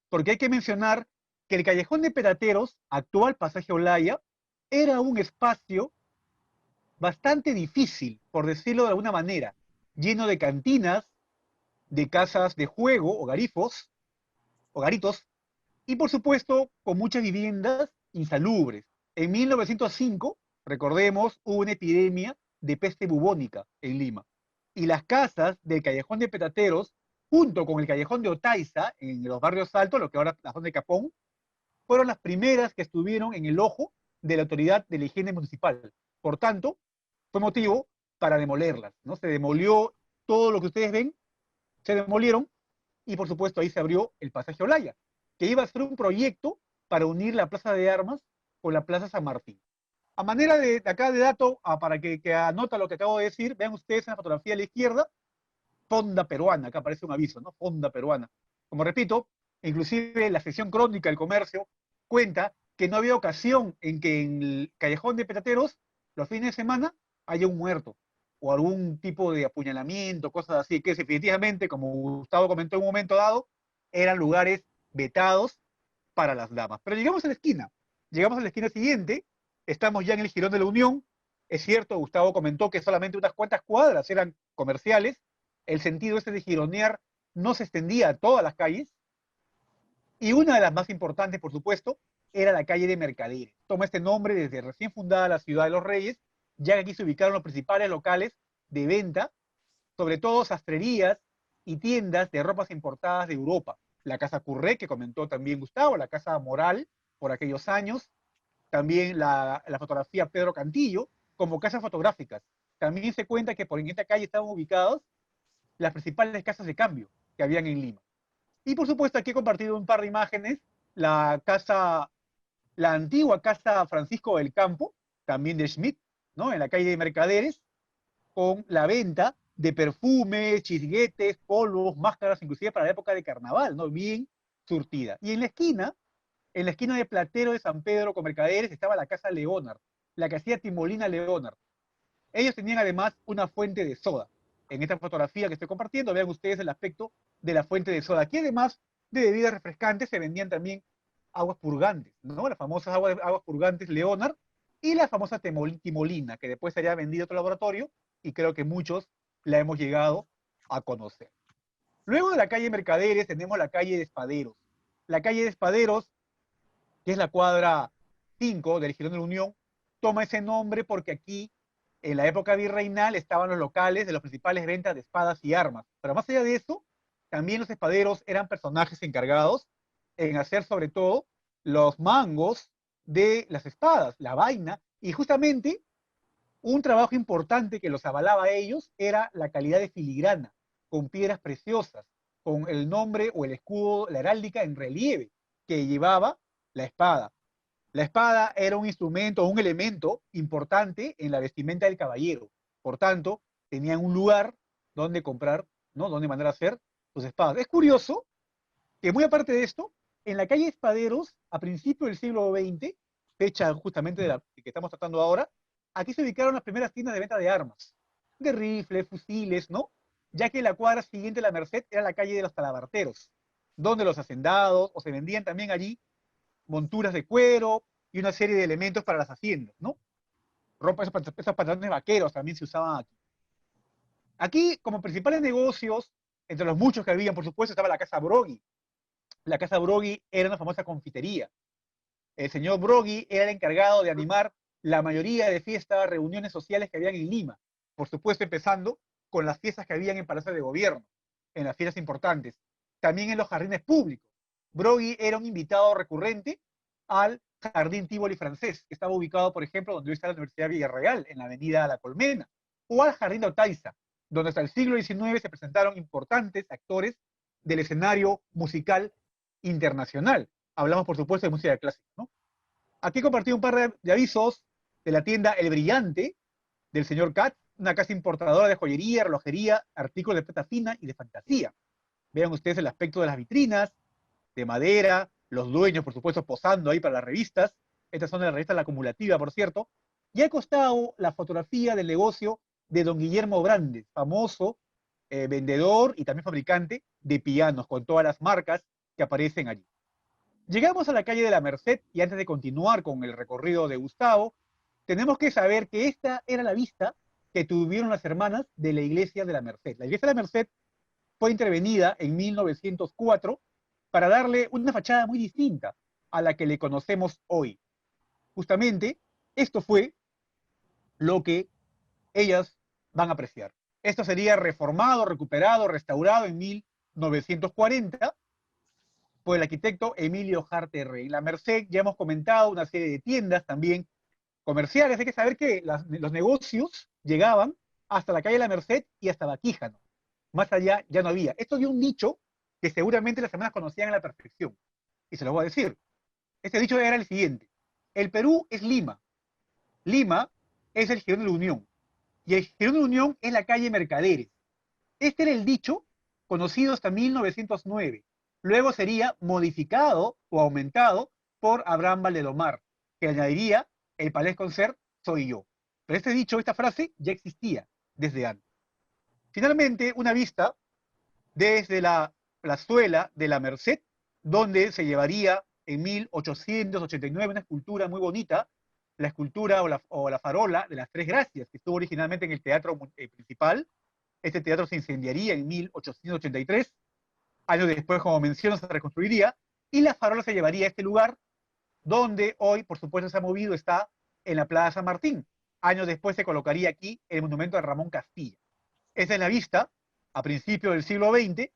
porque hay que mencionar que el callejón de petateros, actual pasaje Olaya, era un espacio bastante difícil, por decirlo de alguna manera, lleno de cantinas, de casas de juego o garifos, o garitos, y por supuesto con muchas viviendas insalubres. En 1905, recordemos, hubo una epidemia de peste bubónica en Lima. Y las casas del Callejón de Petateros, junto con el Callejón de Otaiza, en los barrios altos, lo que ahora es la zona de Capón, fueron las primeras que estuvieron en el ojo de la autoridad de la higiene municipal. Por tanto, fue motivo para demolerlas, ¿no? Se demolió todo lo que ustedes ven, se demolieron, y por supuesto ahí se abrió el pasaje Olaya, que iba a ser un proyecto para unir la Plaza de Armas con la Plaza San Martín. A manera de acá de dato, para que anota lo que acabo de decir, vean ustedes en la fotografía a la izquierda, fonda peruana, acá aparece un aviso, ¿no? Fonda peruana. Como repito, inclusive la sección crónica del comercio cuenta que no había ocasión en que en el callejón de petateros, los fines de semana, haya un muerto o algún tipo de apuñalamiento, cosas así, que definitivamente, como Gustavo comentó en un momento dado, eran lugares vetados para las damas. Pero llegamos a la esquina siguiente, estamos ya en el Jirón de la Unión. Es cierto, Gustavo comentó que solamente unas cuantas cuadras eran comerciales, el sentido este de gironear no se extendía a todas las calles, y una de las más importantes, por supuesto, era la calle de Mercaderes. Toma este nombre desde recién fundada la ciudad de los Reyes, ya que aquí se ubicaron los principales locales de venta, sobre todo sastrerías y tiendas de ropas importadas de Europa. La Casa Curré, que comentó también Gustavo, la Casa Moral, por aquellos años, también la fotografía Pedro Cantillo, como casas fotográficas. También se cuenta que en esta calle estaban ubicados las principales casas de cambio que habían en Lima. Y por supuesto aquí he compartido un par de imágenes, la antigua casa Francisco del Campo, también de Schmidt, ¿no? En la calle de Mercaderes, con la venta de perfumes, chisguetes, polvos, máscaras, inclusive para la época de carnaval, ¿no? Bien surtida. Y en la esquina de Platero de San Pedro con Mercaderes, estaba la casa Leonard, la que hacía Timolina Leonard. Ellos tenían además una fuente de soda. En esta fotografía que estoy compartiendo, vean ustedes el aspecto de la fuente de soda. Aquí además de bebidas refrescantes se vendían también aguas purgantes, ¿no? Las famosas aguas purgantes Leonard y la famosa Timolina, que después sería vendida a otro laboratorio y creo que muchos la hemos llegado a conocer. Luego de la calle Mercaderes tenemos la calle de Espaderos. La calle de Espaderos, que es la cuadra 5 del Jirón de la Unión, toma ese nombre porque aquí, en la época virreinal, estaban los locales de las principales ventas de espadas y armas. Pero más allá de eso, también los espaderos eran personajes encargados en hacer sobre todo los mangos de las espadas, la vaina, y justamente un trabajo importante que los avalaba a ellos era la calidad de filigrana, con piedras preciosas, con el nombre o el escudo, la heráldica en relieve que llevaba la espada. La espada era un instrumento o un elemento importante en la vestimenta del caballero. Por tanto, tenían un lugar donde comprar, ¿no? Donde mandar a hacer sus espadas. Es curioso que muy aparte de esto, en la calle Espaderos, a principios del siglo XX, fecha justamente de la que estamos tratando ahora, aquí se ubicaron las primeras tiendas de venta de armas, de rifles, fusiles, ¿no? Ya que la cuadra siguiente a la Merced era la calle de los Talabarteros, donde los hacendados, o se vendían también allí monturas de cuero y una serie de elementos para las haciendas, ¿no? Ropa, esos pantalones vaqueros también se usaban aquí. Aquí, como principales negocios, entre los muchos que había, por supuesto, estaba la Casa Broggi. La Casa Broggi era una famosa confitería. El señor Broggi era el encargado de animar la mayoría de fiestas, reuniones sociales que habían en Lima. Por supuesto, empezando con las fiestas que habían en Palacio de Gobierno, en las fiestas importantes. También en los jardines públicos. Broggi era un invitado recurrente al Jardín Tívoli francés, que estaba ubicado, por ejemplo, donde hoy está la Universidad Villarreal, en la avenida La Colmena, o al Jardín de Otaiza, donde hasta el siglo XIX se presentaron importantes actores del escenario musical internacional. Hablamos, por supuesto, de música clásica, ¿no? Aquí compartí un par de avisos de la tienda El Brillante, del señor Katz, una casa importadora de joyería, relojería, artículos de plata fina y de fantasía. Vean ustedes el aspecto de las vitrinas, de madera, los dueños, por supuesto, posando ahí para las revistas. Estas son de la revista La Acumulativa, por cierto. Y al costado, la fotografía del negocio de don Guillermo Brandes, famoso vendedor y también fabricante de pianos, con todas las marcas que aparecen allí. Llegamos a la calle de la Merced y antes de continuar con el recorrido de Gustavo, tenemos que saber que esta era la vista que tuvieron las hermanas de la iglesia de la Merced. La iglesia de la Merced fue intervenida en 1904 para darle una fachada muy distinta a la que le conocemos hoy. Justamente, esto fue lo que ellas van a apreciar. Esto sería reformado, recuperado, restaurado en 1940 por el arquitecto Emilio Jarte Rey. En la Merced ya hemos comentado una serie de tiendas también comerciales. Hay que saber que los negocios llegaban hasta la calle de la Merced y hasta Baquíjano. Más allá ya no había. Esto dio un dicho que seguramente las hermanas conocían a la perfección. Y se lo voy a decir. Este dicho era el siguiente. El Perú es Lima. Lima es el Jirón de la Unión. Y el Jirón de la Unión es la calle Mercaderes. Este era el dicho conocido hasta 1909. Luego sería modificado o aumentado por Abraham Valdelomar, que añadiría el Palais Concert soy yo. Pero este dicho, esta frase, ya existía desde antes. Finalmente, una vista desde la plazuela de la Merced, donde se llevaría en 1889 una escultura muy bonita, la escultura o la farola de las Tres Gracias, que estuvo originalmente en el teatro principal. Este teatro se incendiaría en 1883, años después, como menciono, se reconstruiría, y la farola se llevaría a este lugar, donde hoy, por supuesto, se ha movido, está en la Plaza San Martín. Años después se colocaría aquí el monumento de Ramón Castilla. Esa es la vista, a principios del siglo XX,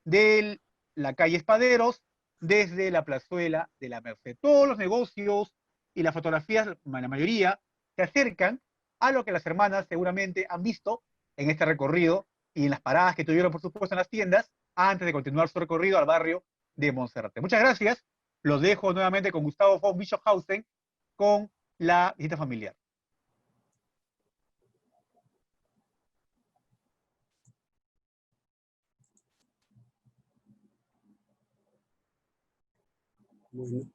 de la calle Espaderos, desde la plazuela de la Merced. Todos los negocios y las fotografías, la mayoría, se acercan a lo que las hermanas seguramente han visto en este recorrido y en las paradas que tuvieron, por supuesto, en las tiendas, antes de continuar su recorrido al barrio de Monserrate. Muchas gracias. Los dejo nuevamente con Gustavo von Bischofhausen con la visita familiar. Bueno,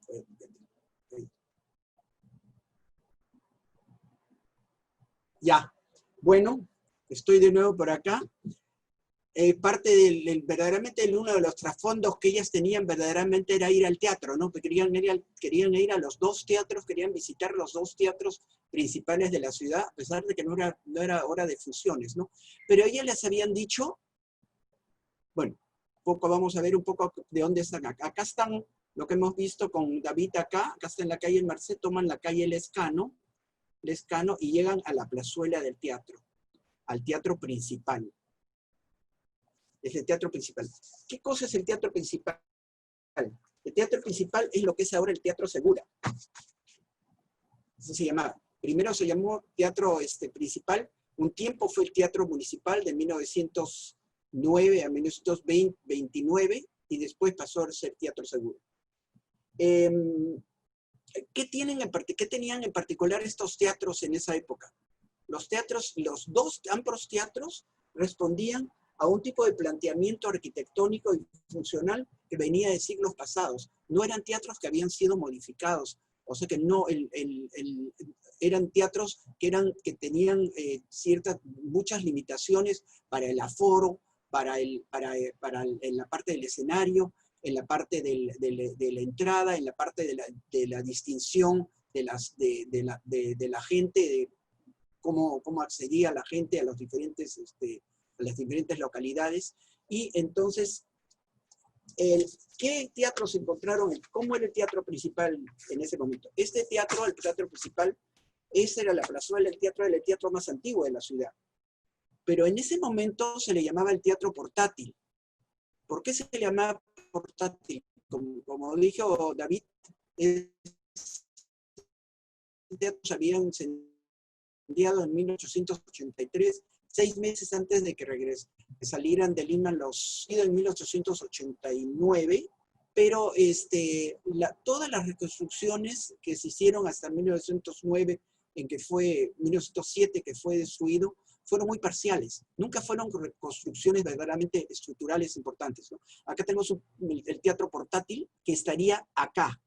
ya, bueno, estoy de nuevo por acá. Parte verdaderamente uno de los trasfondos que ellas tenían verdaderamente era ir al teatro, ¿no? Querían ir a los dos teatros, querían visitar los dos teatros principales de la ciudad, a pesar de que no era hora de funciones, ¿no? Pero ellas les habían dicho, bueno, vamos a ver un poco de dónde están acá. Acá están lo que hemos visto con David acá está en la calle Merced, toman la calle Lescano y llegan a la plazuela del teatro, al teatro principal. Es el teatro principal. ¿Qué cosa es el teatro principal? El teatro principal es lo que es ahora el Teatro Segura. Así se llamaba. Primero se llamó Teatro Principal. Un tiempo fue el Teatro Municipal de 1909 a 1929 y después pasó a ser Teatro Segura. ¿Qué tenían en particular estos teatros en esa época? Los ambos teatros respondían a un tipo de planteamiento arquitectónico y funcional que venía de siglos pasados. No eran teatros que habían sido modificados, o sea que no, eran teatros que tenían muchas limitaciones para el aforo, en la parte del escenario, en la parte de la entrada, en la parte de la distinción de la gente, de cómo accedía la gente a las diferentes localidades. Y entonces, ¿qué teatros se encontraron? ¿Cómo era el teatro principal en ese momento? Este teatro, el teatro principal, esa era la plazuela, el teatro más antiguo de la ciudad. Pero en ese momento se le llamaba el teatro portátil. ¿Por qué se le llamaba portátil? Como dijo David, el teatro se había incendiado en 1883, 6 meses antes de que salieran de Lima en 1889, pero todas las reconstrucciones que se hicieron hasta 1909, 1907 que fue destruido, fueron muy parciales. Nunca fueron reconstrucciones verdaderamente estructurales importantes, ¿no? Acá tenemos el teatro portátil que estaría acá,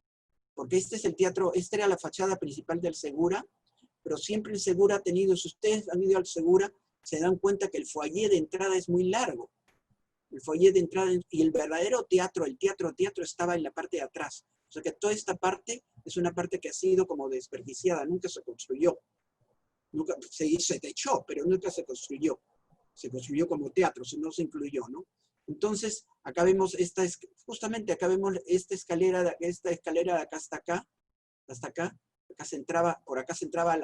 porque este es el teatro, esta era la fachada principal del Segura, pero siempre el Segura ha tenido, si ustedes han ido al Segura, se dan cuenta que el foyer de entrada es muy largo. El foyer de entrada, y el verdadero teatro, el teatro estaba en la parte de atrás. O sea que toda esta parte es una parte que ha sido como desperdiciada, nunca se construyó. Nunca se techó, pero nunca se construyó. Se construyó como teatro, no se incluyó, ¿no? Entonces, acá vemos justamente acá vemos esta escalera de acá hasta acá, por acá se entraba a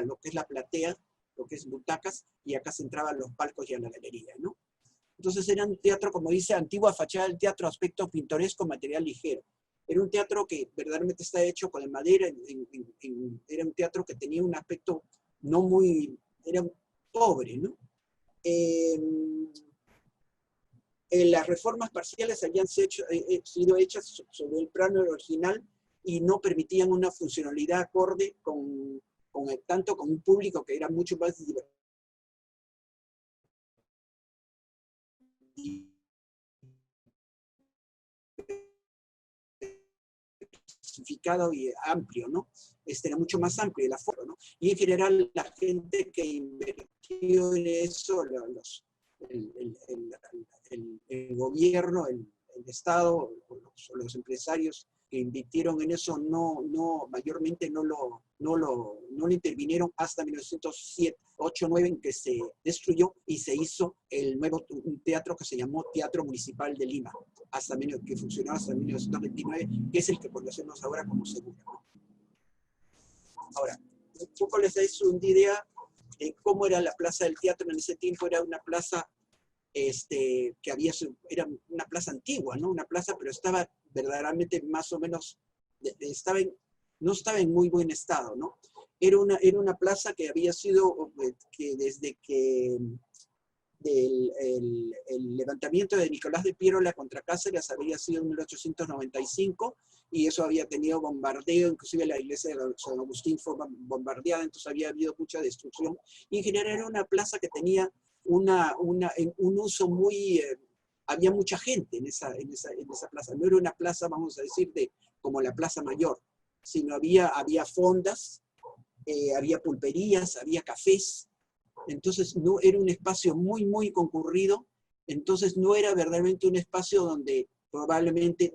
lo que es la platea, lo que es butacas, y acá se entraban los palcos y a la galería, ¿no? Entonces era un teatro, como dice, antigua fachada del teatro, aspecto pintoresco, material ligero. Era un teatro que verdaderamente está hecho con madera, era un teatro que tenía un aspecto era pobre, ¿no? Las reformas parciales habían sido hechas sobre el plano original y no permitían una funcionalidad acorde tanto con un público que era mucho más diversificado y amplio, ¿no? Era mucho más amplio el aforo, ¿no? Y en general la gente que invirtió en eso, el gobierno, el Estado, los empresarios que invirtieron en eso mayormente no lo intervinieron hasta 1907, 8, 9, en que se destruyó y se hizo un teatro que se llamó Teatro Municipal de Lima, que funcionó hasta 1929, que es el que conocemos ahora como Segura. Ahora, un poco les dais una idea de cómo era la plaza del teatro en ese tiempo. Era una plaza era una plaza antigua, ¿no? Una plaza, pero estaba verdaderamente más o menos, no estaba en muy buen estado, ¿no? Era una plaza que había sido, que desde que el levantamiento de Nicolás de Piérola contra Cáceres había sido en 1895, y eso había tenido bombardeo, inclusive la iglesia de San Agustín fue bombardeada, entonces había habido mucha destrucción, y en general era una plaza que tenía un uso muy... había mucha gente en esa plaza. No era una plaza, vamos a decir, como la Plaza Mayor, sino había fondas, había pulperías, había cafés. Entonces no era un espacio muy, muy concurrido. Entonces no era verdaderamente un espacio donde probablemente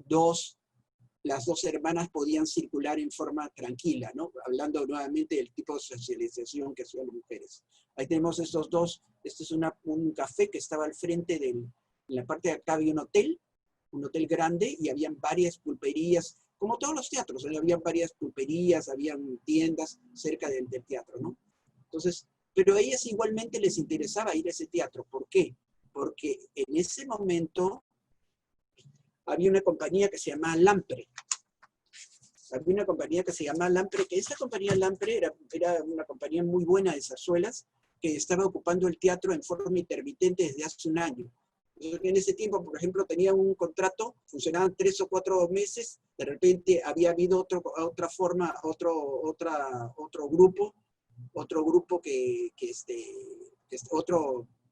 las dos hermanas podían circular en forma tranquila, ¿no? Hablando nuevamente del tipo de socialización que hacían las mujeres. Ahí tenemos estos dos. Este es un café que estaba al frente en la parte de acá había un hotel grande, y habían varias pulperías, como todos los teatros, habían varias pulperías, habían tiendas cerca del teatro, ¿no? Entonces, pero a ellas igualmente les interesaba ir a ese teatro. ¿Por qué? porque en ese momento había una compañía que se llamaba Lampre. Había una compañía que se llamaba Lampre, que esa compañía Lampre era una compañía muy buena de zarzuelas, que estaba ocupando el teatro en forma intermitente desde hace un año. En ese tiempo, por ejemplo, tenían un contrato, funcionaban 3 o 4 meses, de repente había habido otro grupo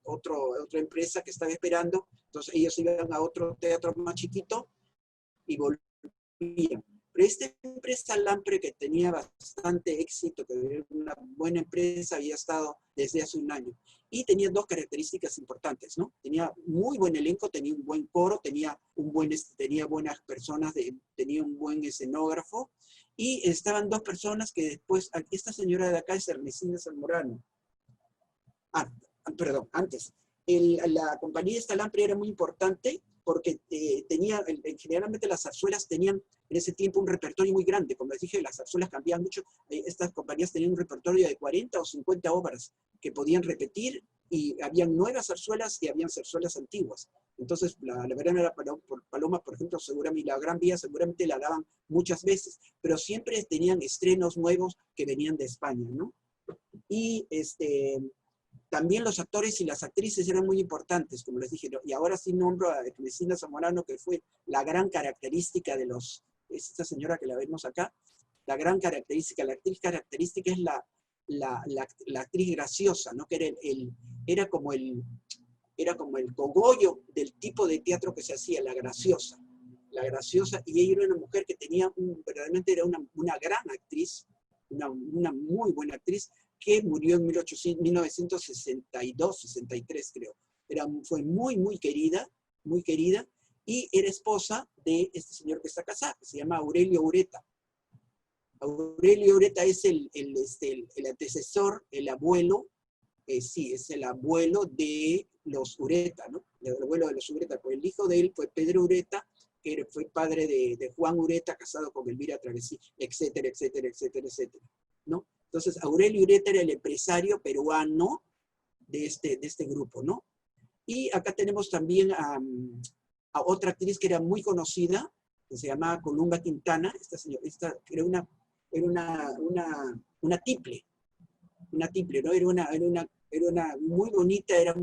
otra empresa que estaba esperando, entonces ellos iban a otro teatro más chiquito y volvían. Pero esta empresa Lampre, que tenía bastante éxito, que era una buena empresa, había estado desde hace un año. Y tenía 2 características importantes, ¿no? Tenía muy buen elenco, tenía un buen coro, tenía buenas personas, tenía un buen escenógrafo, y estaban 2 personas que después, esta señora de acá es Ernestina Zamorano. Perdón, antes. La compañía esta Lampre era muy importante porque generalmente las zarzuelas tenían en ese tiempo un repertorio muy grande. Como les dije, las zarzuelas cambiaban mucho. Estas compañías tenían un repertorio de 40 o 50 obras que podían repetir, y habían nuevas zarzuelas y habían zarzuelas antiguas. Entonces, la Verano Paloma, por ejemplo, seguramente la Gran Vía seguramente la daban muchas veces, pero siempre tenían estrenos nuevos que venían de España, ¿no? Y también los actores y las actrices eran muy importantes, como les dije, ¿no? Y ahora sí nombro a Ernestina Zamorano, que fue la gran característica de esta señora que la vemos acá. La actriz característica es la actriz graciosa, ¿no? Que era como el cogollo del tipo de teatro que se hacía, la graciosa, y ella era una mujer que verdaderamente era una gran actriz, una muy buena actriz, que murió en 1962, 63 creo. Fue muy, muy querida, y era esposa de este señor que está casado, que se llama Aurelio Ureta. Aurelio Ureta es el antecesor, el abuelo, es el abuelo de los Ureta, ¿no? El abuelo de los Ureta, pues el hijo de él fue Pedro Ureta, que fue padre de Juan Ureta, casado con Elvira Travesí, etcétera, etcétera, etcétera, etcétera, ¿no? Entonces, Aurelio Ureta era el empresario peruano de este grupo, ¿no? Y acá tenemos también a otra actriz que era muy conocida, que se llamaba Columba Quintana. Esta era una tiple, ¿no? Era muy bonita,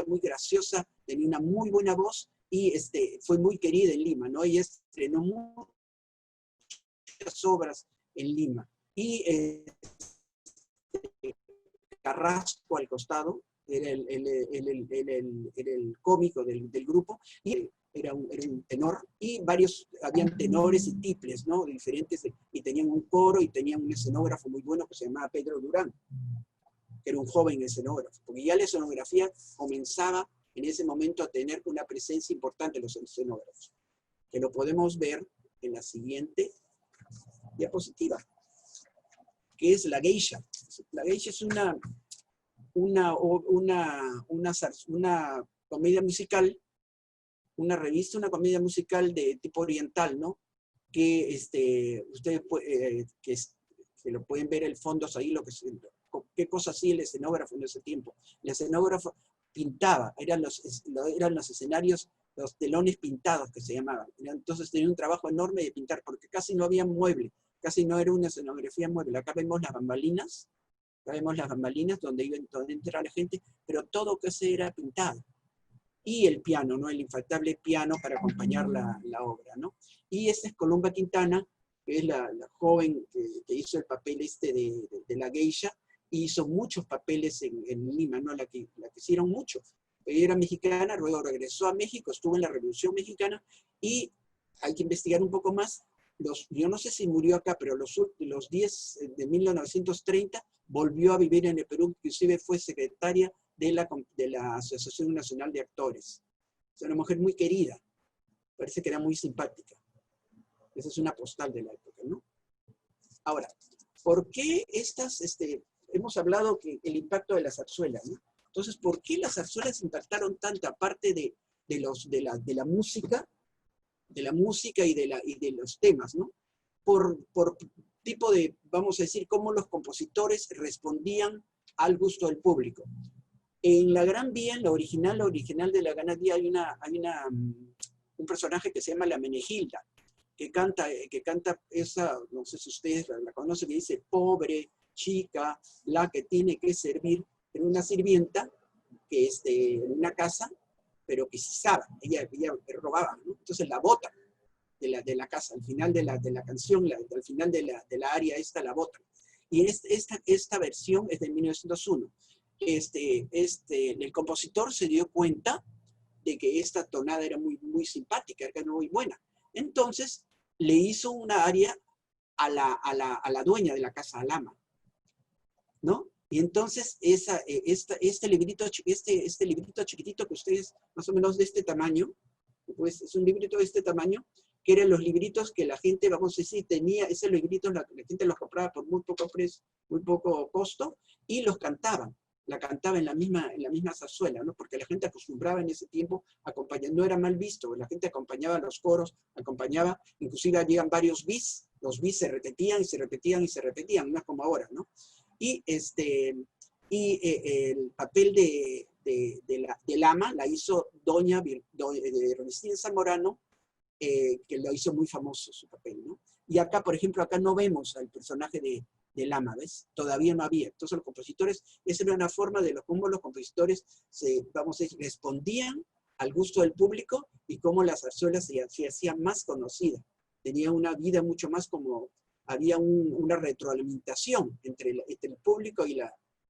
muy graciosa, tenía una muy buena voz, y fue muy querida en Lima, ¿no? Y estrenó muchas obras en Lima. Y Carrasco al costado era el cómico del grupo, y era un tenor, y habían tenores y tiples, ¿no? Diferentes, y tenían un coro, y tenían un escenógrafo muy bueno que se llamaba Pedro Durán, que era un joven escenógrafo, porque ya la escenografía comenzaba en ese momento a tener una presencia importante en los escenógrafos, que lo podemos ver en la siguiente diapositiva, que es La Geisha. La Geisha es una comedia musical, una comedia musical de tipo oriental, ¿no? Que ustedes que lo pueden ver el fondo ahí, qué cosa hacía el escenógrafo en ese tiempo. El escenógrafo pintaba, eran los escenarios, los telones pintados que se llamaban. Entonces tenía un trabajo enorme de pintar, porque casi no había mueble, casi no era una escenografía mueble. Acá vemos las bambalinas donde entra la gente, pero todo casi era pintado. Y el piano, ¿no? El infaltable piano para acompañar la obra, ¿no? Y esta es Columba Quintana, que es la joven que hizo el papel de la geisha, y hizo muchos papeles en Lima, ¿no? La que hicieron mucho. Ella era mexicana, luego regresó a México, estuvo en la Revolución Mexicana, y hay que investigar un poco más. Yo no sé si murió acá, pero los 10 de 1930 volvió a vivir en el Perú, inclusive fue secretaria de la Asociación Nacional de Actores. Es una mujer muy querida, parece que era muy simpática. Esa es una postal de la época, ¿no? Ahora, ¿por qué hemos hablado que el impacto de las zarzuelas, ¿no? Entonces, ¿por qué las zarzuelas impactaron tanto, aparte de la música y de los temas, ¿no? Por tipo vamos a decir, cómo los compositores respondían al gusto del público. En la Gran Vía, en la original de la Gran Vía, hay un personaje que se llama la Menegilda, que canta esa, no sé si ustedes la conocen, que dice, pobre chica, la que tiene que servir, en una sirvienta, que en una casa, pero que cisaba, ella robaba, ¿no? Entonces la bota de la casa, al final de la canción, al final de la aria esta la bota. Y esta versión es de 1901. El compositor se dio cuenta de que esta tonada era muy, muy simpática, era muy buena. Entonces le hizo una aria a la dueña de la casa, al ama, ¿no? Y entonces este librito chiquitito que ustedes, más o menos de este tamaño, pues es un librito de este tamaño, que eran los libritos que la gente, vamos a decir, tenía, esos libritos la gente los compraba por muy poco precio, muy poco costo, y los cantaban. La cantaba en la misma zarzuela, ¿no? Porque la gente acostumbraba en ese tiempo, no era mal visto, la gente acompañaba los coros, acompañaba, inclusive habían varios bis, los bis se repetían y se repetían y se repetían, no es como ahora, ¿no? Y el papel del ama la hizo doña Ernestina Zamorano, que lo hizo muy famoso su papel, ¿no? Y acá, por ejemplo, acá no vemos al personaje del ama, ¿ves? Todavía no había. Entonces los compositores, esa era una forma de cómo los compositores vamos a decir, respondían al gusto del público y cómo la zarzuela se hacía más conocida. Tenía una vida mucho más como, había una retroalimentación entre el público y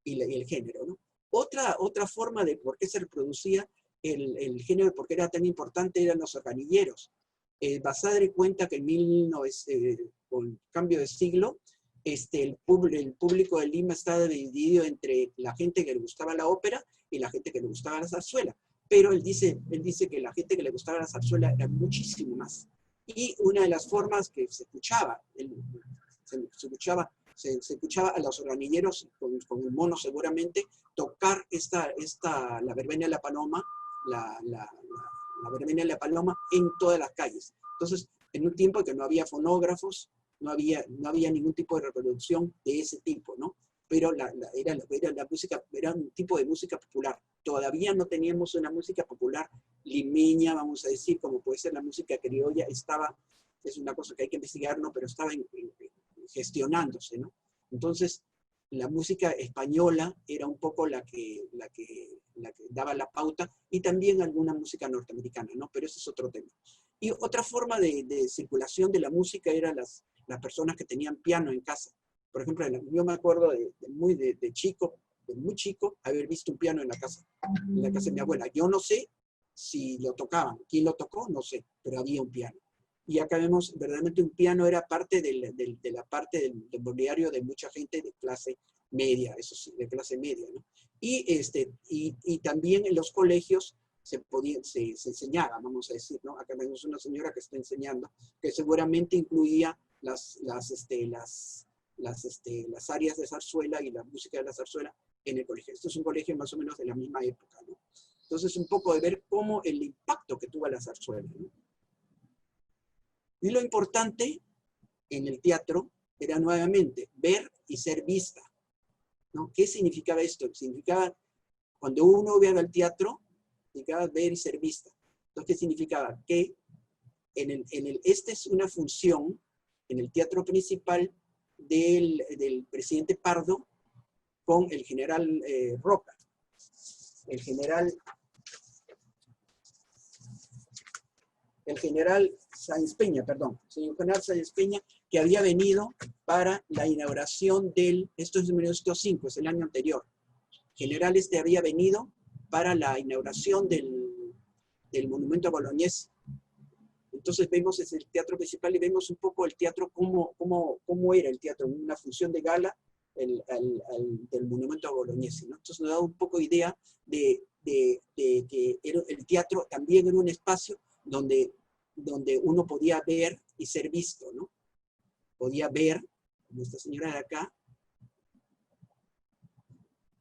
el género, ¿no? Otra forma de por qué se reproducía el género, por qué era tan importante, eran los organilleros. Basadre cuenta que con cambio de siglo, el público de Lima estaba dividido entre la gente que le gustaba la ópera y la gente que le gustaba la zarzuela. Pero él dice que la gente que le gustaba la zarzuela era muchísimo más. Y una de las formas que se escuchaba a los organilleros, con el mono seguramente, tocar la verbena de la paloma, la verbena de la paloma en todas las calles. Entonces, en un tiempo que no había fonógrafos, no había ningún tipo de reproducción de ese tipo, ¿no? Pero era un tipo de música popular. Todavía no teníamos una música popular limeña, vamos a decir, como puede ser la música criolla, es una cosa que hay que investigar, ¿no? Pero estaba gestionándose, ¿no? Entonces, la música española era un poco la que daba la pauta, y también alguna música norteamericana, ¿no? Pero ese es otro tema. Y otra forma de circulación de la música eran las personas que tenían piano en casa. Por ejemplo, yo me acuerdo de muy chico, haber visto un piano en la casa de mi abuela. Yo no sé si lo tocaban, quién lo tocó, no sé, pero había un piano. Y acá vemos, verdaderamente un piano era parte de la parte del mobiliario de mucha gente de clase media, eso sí, de clase media, ¿no? Y también en los colegios se enseñaba, vamos a decir, ¿no? Acá vemos una señora que está enseñando, que seguramente incluía las áreas de zarzuela y la música de la zarzuela en el colegio. Esto es un colegio más o menos de la misma época, ¿no? Entonces, un poco de ver cómo el impacto que tuvo la zarzuela, ¿no? Y lo importante en el teatro era nuevamente ver y ser vista, ¿no? ¿Qué significaba esto? Significaba, cuando uno veía al teatro, significaba ver y ser vista. Entonces, ¿qué significaba? Que esta es una función en el teatro principal del presidente Pardo con el general Roca. El general Sáenz Peña, que había venido para la inauguración esto es de 1905, es el año anterior. General había venido para la inauguración del monumento a Bolognesi. Entonces vemos el teatro principal y vemos un poco el teatro, cómo era el teatro, una función de gala del monumento a Bolognesi, ¿no? Entonces nos da un poco idea de que el teatro también era un espacio donde uno podía ver y ser visto, ¿no? Podía ver, como esta señora de acá,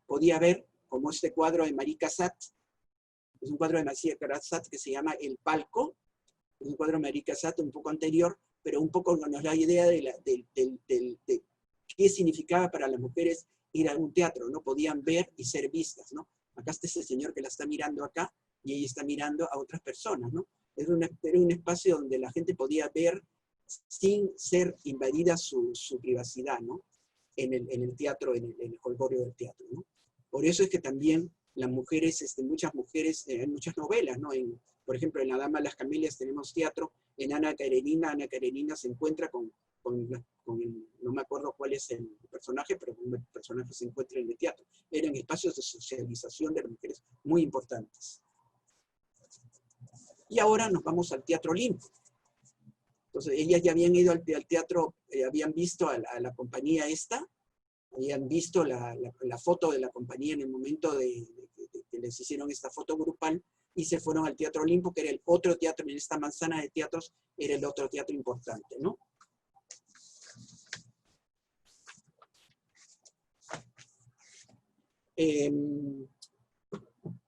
podía ver como este cuadro de Marie Cassatt, es un cuadro de Marie Cassatt que se llama El Palco, es un cuadro de Marie Cassatt un poco anterior, pero un poco nos da idea de qué significaba para las mujeres ir a un teatro, ¿no? Podían ver y ser vistas, ¿no? Acá está ese señor que la está mirando acá, y ella está mirando a otras personas, ¿no? Era un espacio donde la gente podía ver sin ser invadida su privacidad, ¿no? En el teatro, en el jolgorio del teatro, ¿no? Por eso es que también las mujeres, muchas mujeres, hay muchas novelas, ¿no? Por ejemplo, en La Dama de las Camelias tenemos teatro, en Ana Karenina se encuentra con no me acuerdo cuál es el personaje, pero un personaje se encuentra en el teatro. Eran espacios de socialización de las mujeres muy importantes. Y ahora nos vamos al Teatro Olimpo. Entonces, ellas ya habían ido al teatro, habían visto a la compañía esta, habían visto la foto de la compañía en el momento de que les hicieron esta foto grupal, y se fueron al Teatro Olimpo, que era el otro teatro, en esta manzana de teatros, era el otro teatro importante, ¿no?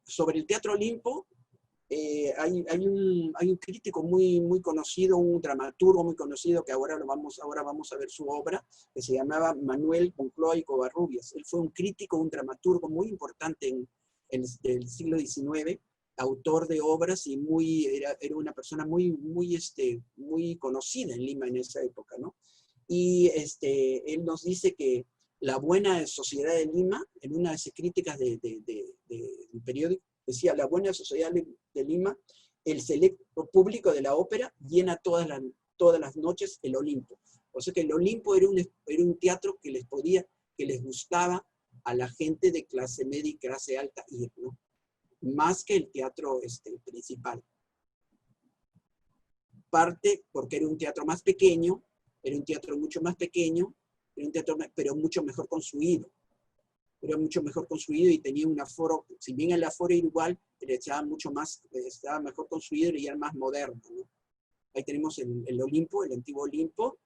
Sobre el Teatro Olimpo, hay un crítico muy conocido, un dramaturgo muy conocido, que ahora vamos a ver su obra, que se llamaba Manuel Moncloa y Covarrubias. Él fue un crítico, un dramaturgo muy importante en el siglo XIX, autor de obras, y era una persona muy conocida en Lima en esa época, ¿no? Y él nos dice que la buena sociedad de Lima, en una de sus críticas del periódico, decía: la buena sociedad de Lima, el selecto público de la ópera llena todas las noches el Olimpo. O sea que el Olimpo era un teatro que les gustaba a la gente de clase media y clase alta ir, ¿no? Más que el teatro principal. Parte porque era un teatro más pequeño, era un teatro mucho más pequeño, era un teatro, pero mucho mejor construido. Era mucho mejor construido y tenía un aforo, si bien el aforo era igual, pero estaba mejor construido y era más moderno, ¿no? Ahí tenemos el Olimpo, el antiguo Olimpo,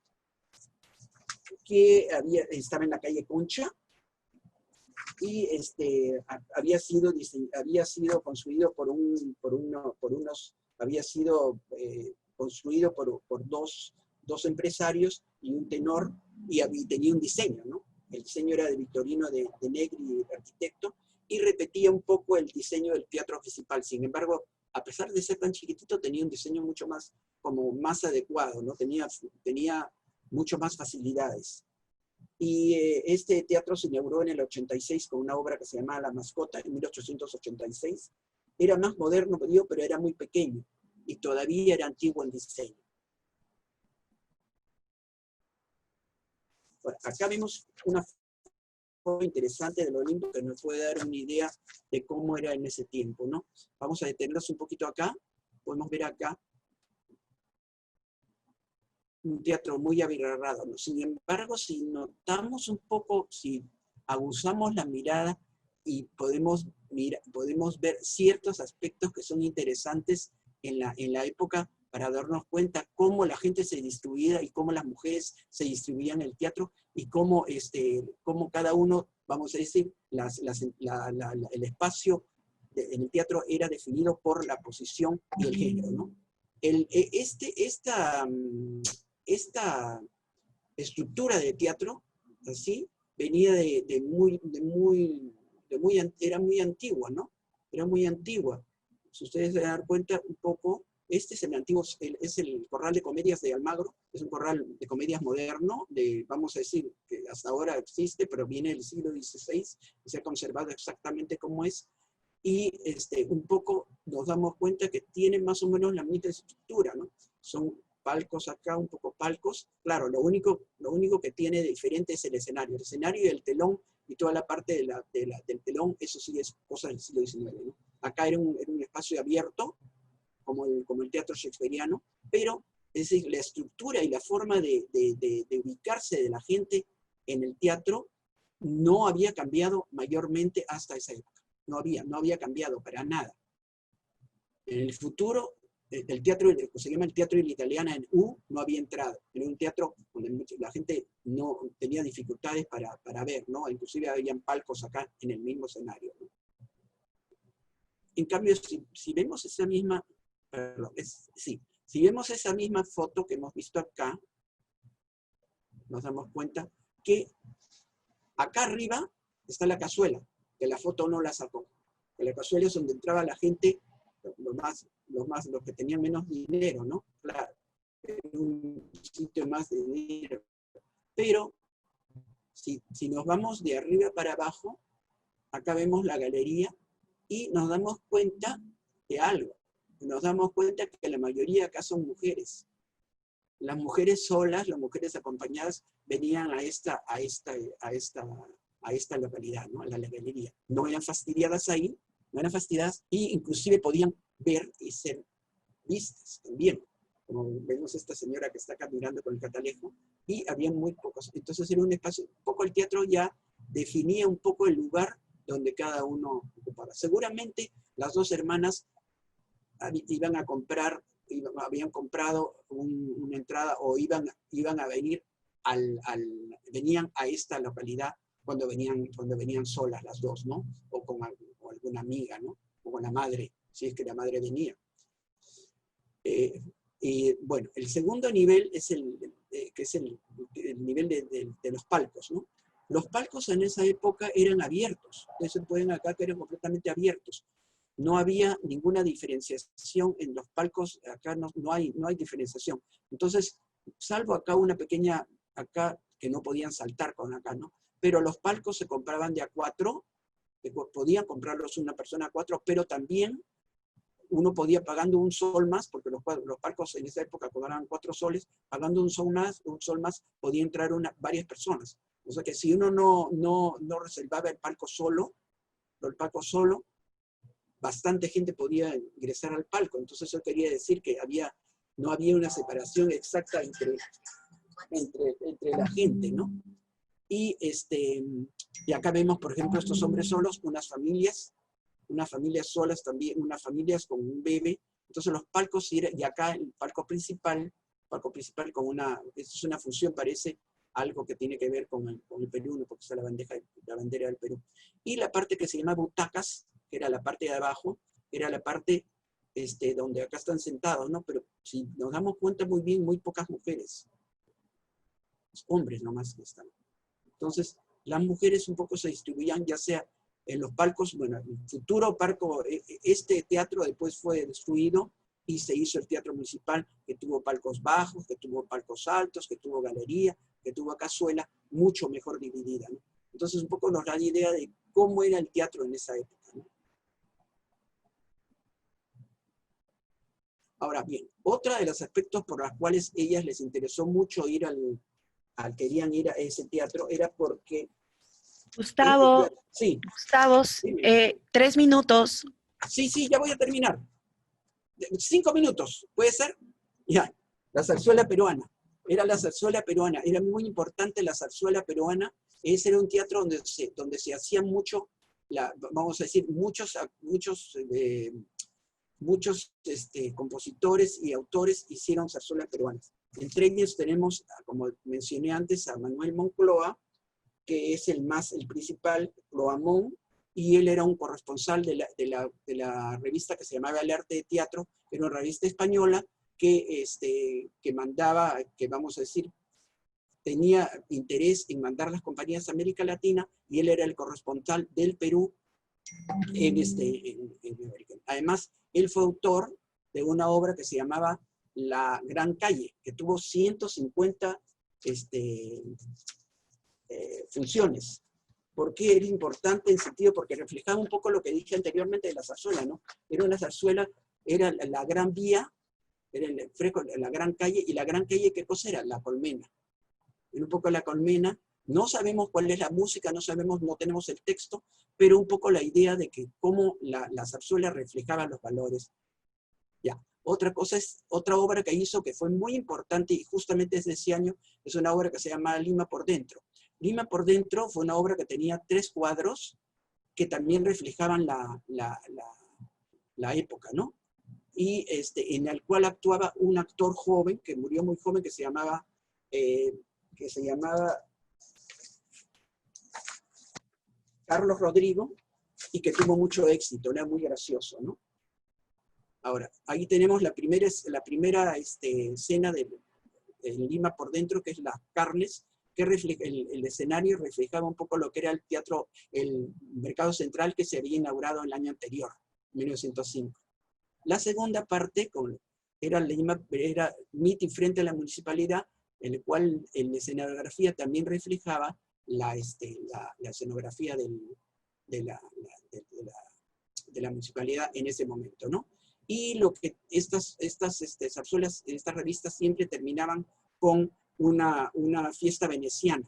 que estaba en la calle Concha, y había sido construido construido por dos empresarios y un tenor, y tenía un diseño, ¿no? El diseño era de Victorino de Negri, arquitecto, y repetía un poco el diseño del teatro principal. Sin embargo, a pesar de ser tan chiquitito, tenía un diseño mucho más adecuado, ¿no? Tenía mucho más facilidades. Y este teatro se inauguró en el 86 con una obra que se llamaba La Mascota, en 1886. Era más moderno, pero era muy pequeño, y todavía era antiguo en diseño. Bueno, acá vemos una foto interesante del Olimpo que nos puede dar una idea de cómo era en ese tiempo, ¿no? Vamos a detenernos un poquito acá. Podemos ver acá un teatro muy abigarrado, ¿no? Sin embargo, si notamos un poco, si abusamos la mirada, y podemos ver ciertos aspectos que son interesantes en la época, para darnos cuenta cómo la gente se distribuía y cómo las mujeres se distribuían en el teatro, y cómo cada uno, vamos a decir, el espacio en el teatro era definido por la posición y el género, ¿no? Esta estructura de teatro, así, venía era muy antigua, ¿no? Era muy antigua. Si ustedes se dan cuenta un poco, este es es el Corral de Comedias de Almagro, es un corral de comedias moderno, vamos a decir, que hasta ahora existe, pero viene del siglo XVI, y se ha conservado exactamente como es, y un poco nos damos cuenta que tiene más o menos la misma estructura, ¿no? Son palcos acá, un poco palcos. Claro, lo único que tiene de diferente es el escenario. El escenario y el telón, y toda la parte del telón, eso sí es cosa del siglo XIX, ¿no? Acá era un espacio abierto, como el teatro shakespeariano, pero es decir, la estructura y la forma de ubicarse de la gente en el teatro no había cambiado mayormente hasta esa época. No había cambiado para nada. En el futuro, el teatro, se llama el teatro italiano en U, no había entrado. Era un teatro donde la gente no tenía dificultades para ver, ¿no? Inclusive habían palcos acá en el mismo escenario, ¿no? En cambio, si vemos esa misma, si vemos esa misma foto que hemos visto acá, nos damos cuenta que acá arriba está la cazuela, que la foto no la sacó. porque la cazuela es donde entraba la gente, los que tenían menos dinero, ¿no? Claro, era un sitio más de dinero. Pero, si nos vamos de arriba para abajo, acá vemos la galería y nos damos cuenta de algo. Nos damos cuenta que la mayoría acá son mujeres. Las mujeres solas, las mujeres acompañadas, venían a esta localidad, ¿no? A la galería. No eran fastidiadas ahí, no eran fastidiadas, e inclusive podían ver y ser vistas también. Como vemos esta señora que está caminando con el catalejo, y había muy pocos. Entonces era un espacio, un poco el teatro ya definía un poco el lugar donde cada uno ocupaba. Seguramente las dos hermanas iban a comprar, habían comprado una entrada o iban a venir venían a esta localidad cuando venían solas las dos, ¿no? O con alguna amiga, ¿no? O con la madre, si es que la madre venía. Y bueno, el segundo nivel es el nivel de los palcos, ¿no? Los palcos en esa época eran abiertos. Ustedes pueden acá que eran completamente abiertos. No había ninguna diferenciación en los palcos, acá no hay diferenciación. Entonces, salvo acá una pequeña, acá que no podían saltar con acá, ¿no? Pero los palcos se compraban de a 4, podían comprarlos una persona a 4, pero también uno podía pagando un sol más, porque los palcos en esa época cobraban 4 soles, pagando un sol más podía entrar varias personas. O sea que si uno no reservaba el palco solo, bastante gente podía ingresar al palco. Entonces eso quería decir que no había una separación exacta entre la gente, ¿no? Y acá vemos, por ejemplo, estos hombres solos, unas familias solas también, unas familias con un bebé. Entonces los palcos, y acá el palco principal con esto es una función, parece algo que tiene que ver con el Perú, ¿no? Porque está la bandera del Perú. Y la parte que se llama butacas, que era la parte de abajo, era la parte donde acá están sentados, ¿no? Pero si nos damos cuenta muy bien, muy pocas mujeres. Los hombres nomás que están. Entonces, las mujeres un poco se distribuían, ya sea en los palcos, bueno, el futuro palco, este teatro después fue destruido y se hizo el teatro municipal, que tuvo palcos bajos, que tuvo palcos altos, que tuvo galería, que tuvo cazuela, mucho mejor dividida, ¿no? Entonces un poco nos da la idea de cómo era el teatro en esa época, ¿no? Ahora bien, otra de los aspectos por los cuales ellas les interesó mucho ir querían ir a ese teatro era porque... Gustavo, sí. Gustavo, 3 minutos. Sí, ya voy a terminar. 5 minutos, ¿puede ser? Ya, la zarzuela peruana. Era la zarzuela peruana, era muy importante la zarzuela peruana. Ese era un teatro donde se hacían mucho, vamos a decir, muchos compositores y autores hicieron zarzuelas peruanas. Entre ellos tenemos, como mencioné antes, a Manuel Moncloa, que es el principal, Cloamón, y él era un corresponsal de la revista que se llamaba El Arte de Teatro, que era una revista española que mandaba, que vamos a decir, tenía interés en mandar las compañías a América Latina, y él era el corresponsal del Perú en América. Además, él fue autor de una obra que se llamaba La Gran Calle, que tuvo 150 funciones. ¿Por qué era importante en sentido? Porque reflejaba un poco lo que dije anteriormente de la zarzuela, ¿no? Era una zarzuela, era la Gran Vía, era el fresco, la Gran Calle, y la Gran Calle, ¿qué cosa era? La Colmena. Era un poco la Colmena. No sabemos cuál es la música, no tenemos el texto, pero un poco la idea de que cómo la zarzuela reflejaba los valores. Ya. Otra cosa es, otra obra que hizo que fue muy importante, y justamente desde ese año, es una obra que se llama Lima por Dentro. Lima por Dentro fue una obra que tenía 3 cuadros que también reflejaban la época, ¿no? Y en el cual actuaba un actor joven, que murió muy joven, que se llamaba Carlos Rodrigo, y que tuvo mucho éxito, era muy gracioso, ¿no? Ahora, ahí tenemos la primera escena de Lima por Dentro, que es las carnes, que el escenario reflejaba un poco lo que era el teatro, el Mercado Central que se había inaugurado el año anterior, 1905. La segunda parte era meeting frente a la municipalidad, en el cual la escenografía también reflejaba la escenografía de la municipalidad en ese momento, ¿no? Y lo que estas zarzuelas, estas revistas siempre terminaban con una fiesta veneciana,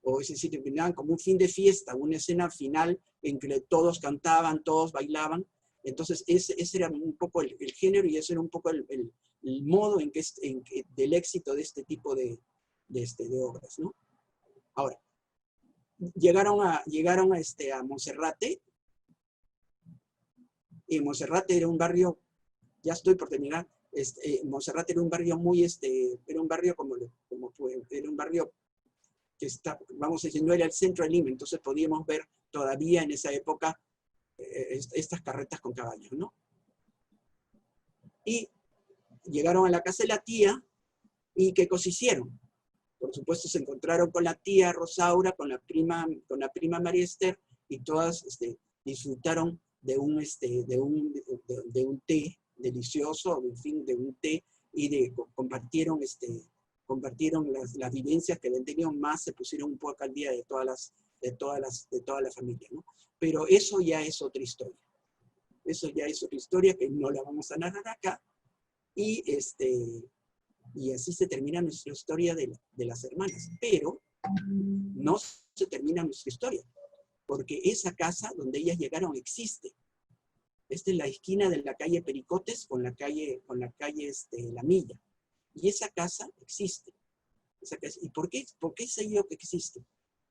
o es decir, terminaban como un fin de fiesta, una escena final en que todos cantaban, todos bailaban. Entonces ese era un poco el género, y ese era un poco el modo del éxito de este tipo de obras, ¿no? Ahora, llegaron a Monserrate, y Monserrate era un barrio, ya estoy por terminar, Monserrate era un barrio era un barrio era un barrio que vamos a decir, no era el centro de Lima, entonces podíamos ver todavía en esa época estas carretas con caballos, ¿no? Y llegaron a la casa de la tía, y ¿qué cosa hicieron? Por supuesto se encontraron con la tía Rosaura, con la prima María Esther, y todas disfrutaron de un té delicioso, en fin, de un té, y compartieron las vivencias que habían tenido, más se pusieron un poco al día de toda la familia, ¿no? Pero eso ya es otra historia. Eso ya es otra historia que no la vamos a narrar acá. Y así se termina nuestra historia de las hermanas. Pero no se termina nuestra historia, porque esa casa donde ellas llegaron existe. Esta es la esquina de la calle Pericotes con la calle La Milla. Y esa casa existe. ¿Y por qué sé yo que existe?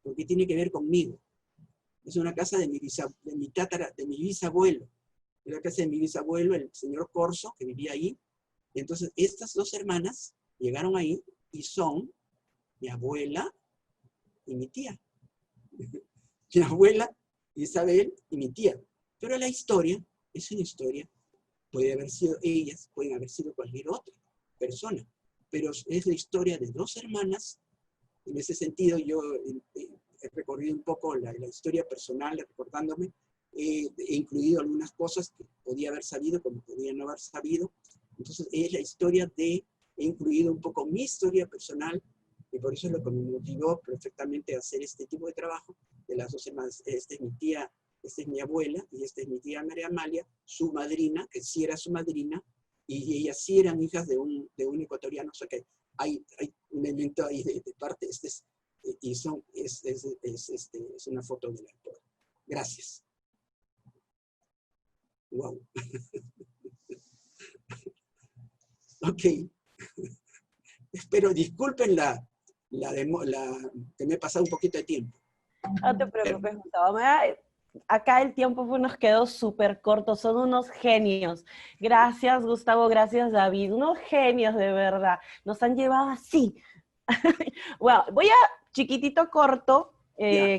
Porque tiene que ver conmigo. Es una casa de mi bisabuelo. Es la casa de mi bisabuelo, el señor Corso, que vivía ahí. Entonces, estas dos hermanas llegaron ahí y son mi abuela y mi tía. Mi abuela, Isabel, y mi tía. Pero la historia es una historia. Puede haber sido ellas, pueden haber sido cualquier otra persona. Pero es la historia de dos hermanas. En ese sentido, yo he recorrido un poco la historia personal, recordándome. He incluido algunas cosas que podía haber sabido, como podía no haber sabido. Entonces, es la historia he incluido un poco mi historia personal, y por eso es lo que me motivó perfectamente a hacer este tipo de trabajo de las dos hermanas. Esta es mi tía, esta es mi abuela, y esta es mi tía María Amalia, su madrina, que sí era su madrina, y ellas sí eran hijas de un ecuatoriano. O sea que hay un elemento ahí de parte. Es una foto de la época. Gracias. Wow. Ok. Espero, disculpen que me he pasado un poquito de tiempo. No te preocupes, Gustavo. Acá el tiempo nos quedó súper corto, son unos genios. Gracias, Gustavo, gracias, David. Unos genios, de verdad. Nos han llevado así. Bueno, voy a chiquitito, corto.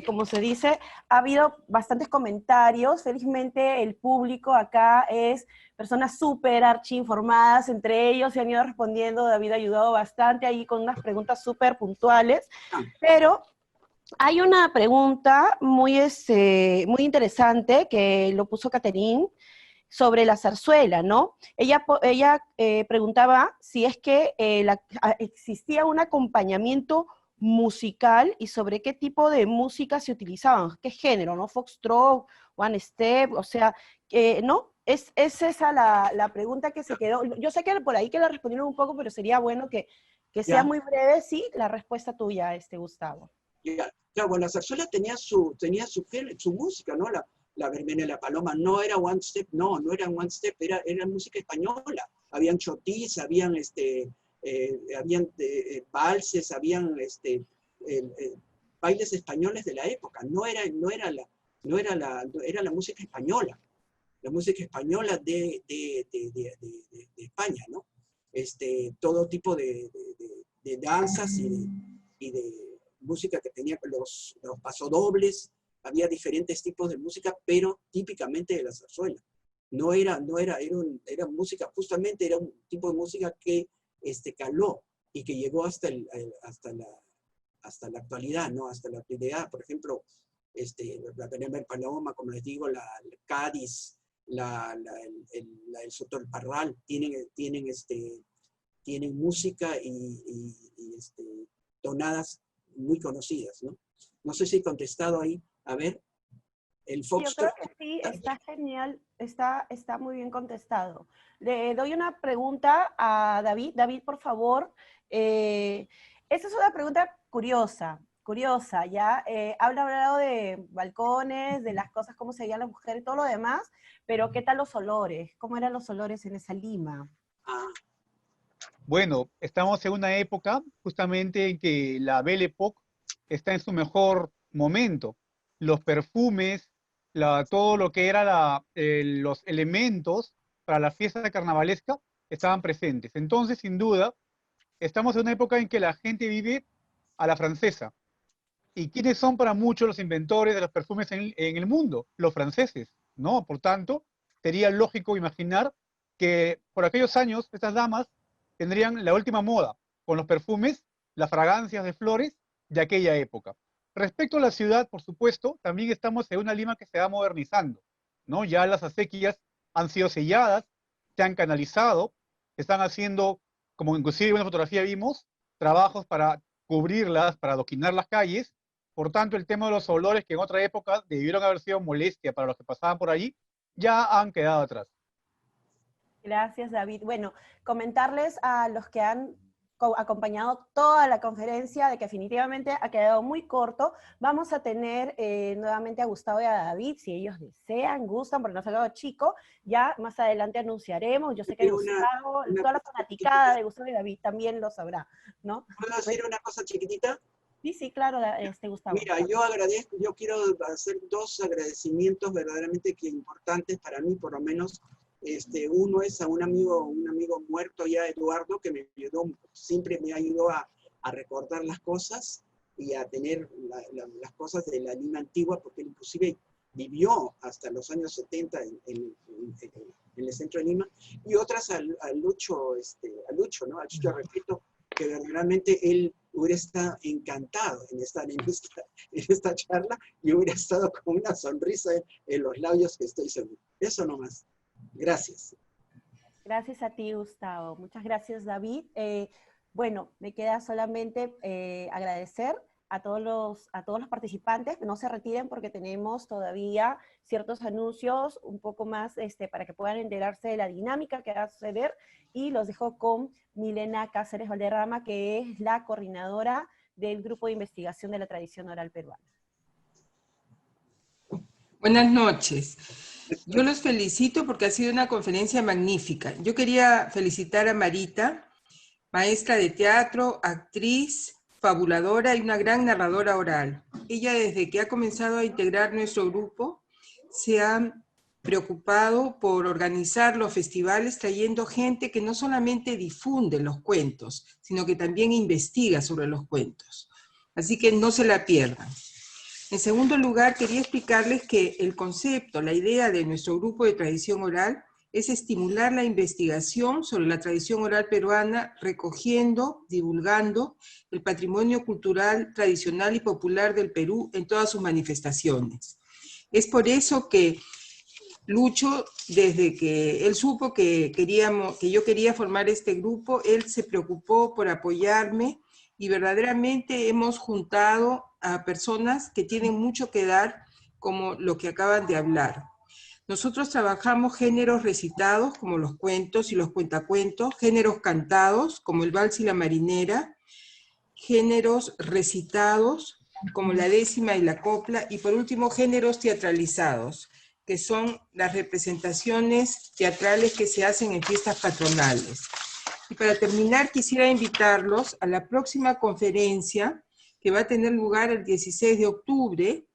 Como se dice, ha habido bastantes comentarios. Felizmente el público acá es personas súper archi-informadas, entre ellos se han ido respondiendo. David ha ayudado bastante ahí con unas preguntas súper puntuales, pero hay una pregunta muy interesante que lo puso Caterine sobre la zarzuela, ¿no? Ella preguntaba si es que existía un acompañamiento musical y sobre qué tipo de música se utilizaban, qué género, ¿no? Foxtrot, one step, o sea, ¿no? Es esa la pregunta que se quedó. Yo sé que por ahí que la respondieron un poco, pero sería bueno que sea muy breve, sí, la respuesta tuya, Gustavo. Claro, bueno, la zarzuela tenía su música, ¿no? La verbena y la paloma no era one step, no era one step, era música española. Habían chotís, habían valses, habían bailes españoles de la época. Era la música española. La música española de España, ¿no? Todo tipo de danzas y de música que tenía los pasodobles. Había diferentes tipos de música, pero típicamente de la zarzuela. Era música, justamente era un tipo de música que caló y que llegó hasta hasta la actualidad, ¿no? Hasta la actualidad, por ejemplo, la Penema Paloma, como les digo, la Cádiz, el Soto del Parral, tienen música y tonadas muy conocidas, ¿no? No sé si he contestado ahí. A ver, el Yo foxtrot. creo que sí, está genial, está muy bien contestado. Le doy una pregunta a David. David, por favor. Esta es una pregunta curiosa, ¿ya? Habla hablado de balcones, de las cosas, cómo se veían las mujeres y todo lo demás, pero ¿qué tal los olores? ¿Cómo eran los olores en esa Lima? Bueno, estamos en una época justamente en que la Belle Époque está en su mejor momento. Los perfumes, todo lo que era los elementos para la fiesta carnavalesca estaban presentes. Entonces, sin duda, estamos en una época en que la gente vive a la francesa. ¿Y quiénes son para muchos los inventores de los perfumes en el mundo? Los franceses, ¿no? Por tanto, sería lógico imaginar que por aquellos años estas damas tendrían la última moda con los perfumes, las fragancias de flores de aquella época. Respecto a la ciudad, por supuesto, también estamos en una Lima que se va modernizando, ¿no? Ya las acequias han sido selladas, se han canalizado, están haciendo, como inclusive en una fotografía vimos, trabajos para cubrirlas, para adoquinar las calles. Por tanto, el tema de los olores que en otra época debieron haber sido molestia para los que pasaban por allí, ya han quedado atrás. Gracias, David. Bueno, comentarles a los que han acompañado toda la conferencia de que definitivamente ha quedado muy corto. Vamos a tener nuevamente a Gustavo y a David, si ellos desean, gustan, porque nos ha quedado chico. Ya más adelante anunciaremos. Yo sé que Gustavo, toda la fanaticada de Gustavo y David también lo sabrá, ¿no? ¿Puedo decir una cosa chiquitita? Sí, claro, Gustavo. Mira, yo quiero hacer dos agradecimientos verdaderamente que importantes para mí, por lo menos. Uno es a un amigo muerto ya, Eduardo, que me ayudó, siempre me ayudó a recordar las cosas y a tener las cosas de la Lima antigua, porque él inclusive vivió hasta los años 70 en el centro de Lima. Y otras a Lucho, ¿no? A Lucho, repito, que verdaderamente él hubiera estado encantado en estar en esta charla y hubiera estado con una sonrisa en los labios, que estoy seguro. Eso nomás. Gracias. Gracias a ti, Gustavo. Muchas gracias, David. Bueno, me queda solamente agradecer a todos los participantes. No se retiren porque tenemos todavía ciertos anuncios un poco más para que puedan enterarse de la dinámica que va a suceder, y los dejo con Milena Cáceres Valderrama, que es la coordinadora del Grupo de Investigación de la Tradición Oral Peruana. Buenas noches. Yo los felicito porque ha sido una conferencia magnífica. Yo quería felicitar a Marita, maestra de teatro, actriz, fabuladora y una gran narradora oral. Ella, desde que ha comenzado a integrar nuestro grupo, se ha preocupado por organizar los festivales trayendo gente que no solamente difunde los cuentos, sino que también investiga sobre los cuentos. Así que no se la pierdan. En segundo lugar, quería explicarles que el concepto, la idea de nuestro grupo de tradición oral es estimular la investigación sobre la tradición oral peruana, recogiendo, divulgando el patrimonio cultural, tradicional y popular del Perú en todas sus manifestaciones. Es por eso que Lucho, desde que él supo que yo quería formar este grupo, él se preocupó por apoyarme y verdaderamente hemos juntado a personas que tienen mucho que dar, como lo que acaban de hablar. Nosotros trabajamos géneros recitados, como los cuentos y los cuentacuentos, géneros cantados, como el vals y la marinera, géneros recitados, como la décima y la copla, y por último, géneros teatralizados, que son las representaciones teatrales que se hacen en fiestas patronales. Y para terminar, quisiera invitarlos a la próxima conferencia, que va a tener lugar el 16 de octubre,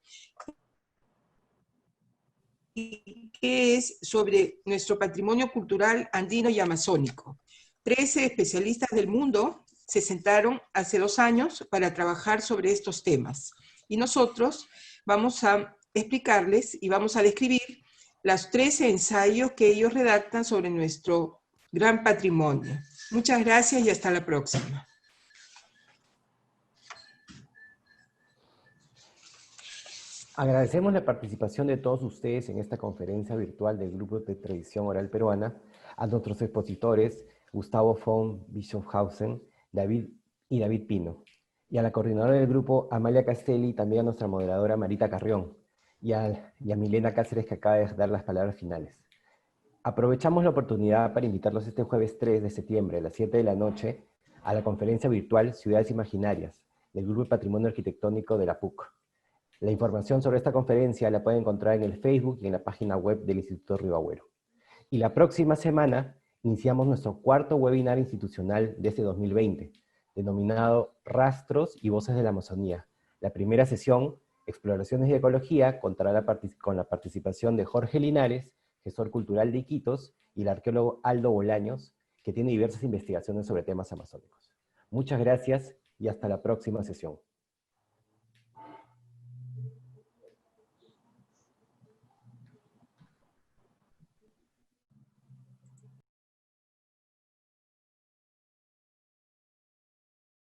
y que es sobre nuestro patrimonio cultural andino y amazónico. 13 especialistas del mundo se sentaron hace 2 años para trabajar sobre estos temas. Y nosotros vamos a explicarles y vamos a describir los 13 ensayos que ellos redactan sobre nuestro gran patrimonio. Muchas gracias y hasta la próxima. Agradecemos la participación de todos ustedes en esta conferencia virtual del Grupo de Tradición Oral Peruana, a nuestros expositores, Gustavo von Bischofhausen, David Pino, y a la coordinadora del grupo, Amalia Castelli, y también a nuestra moderadora, Marita Carrión, y a Milena Cáceres, que acaba de dar las palabras finales. Aprovechamos la oportunidad para invitarlos este jueves 3 de septiembre a las 7 de la noche a la conferencia virtual Ciudades Imaginarias del Grupo de Patrimonio Arquitectónico de la PUC. La información sobre esta conferencia la pueden encontrar en el Facebook y en la página web del Instituto Río Agüero. Y la próxima semana iniciamos nuestro cuarto webinar institucional de este 2020, denominado Rastros y Voces de la Amazonía. La primera sesión, Exploraciones y Ecología, contará con la participación de Jorge Linares, gestor cultural de Iquitos, y el arqueólogo Aldo Bolaños, que tiene diversas investigaciones sobre temas amazónicos. Muchas gracias y hasta la próxima sesión.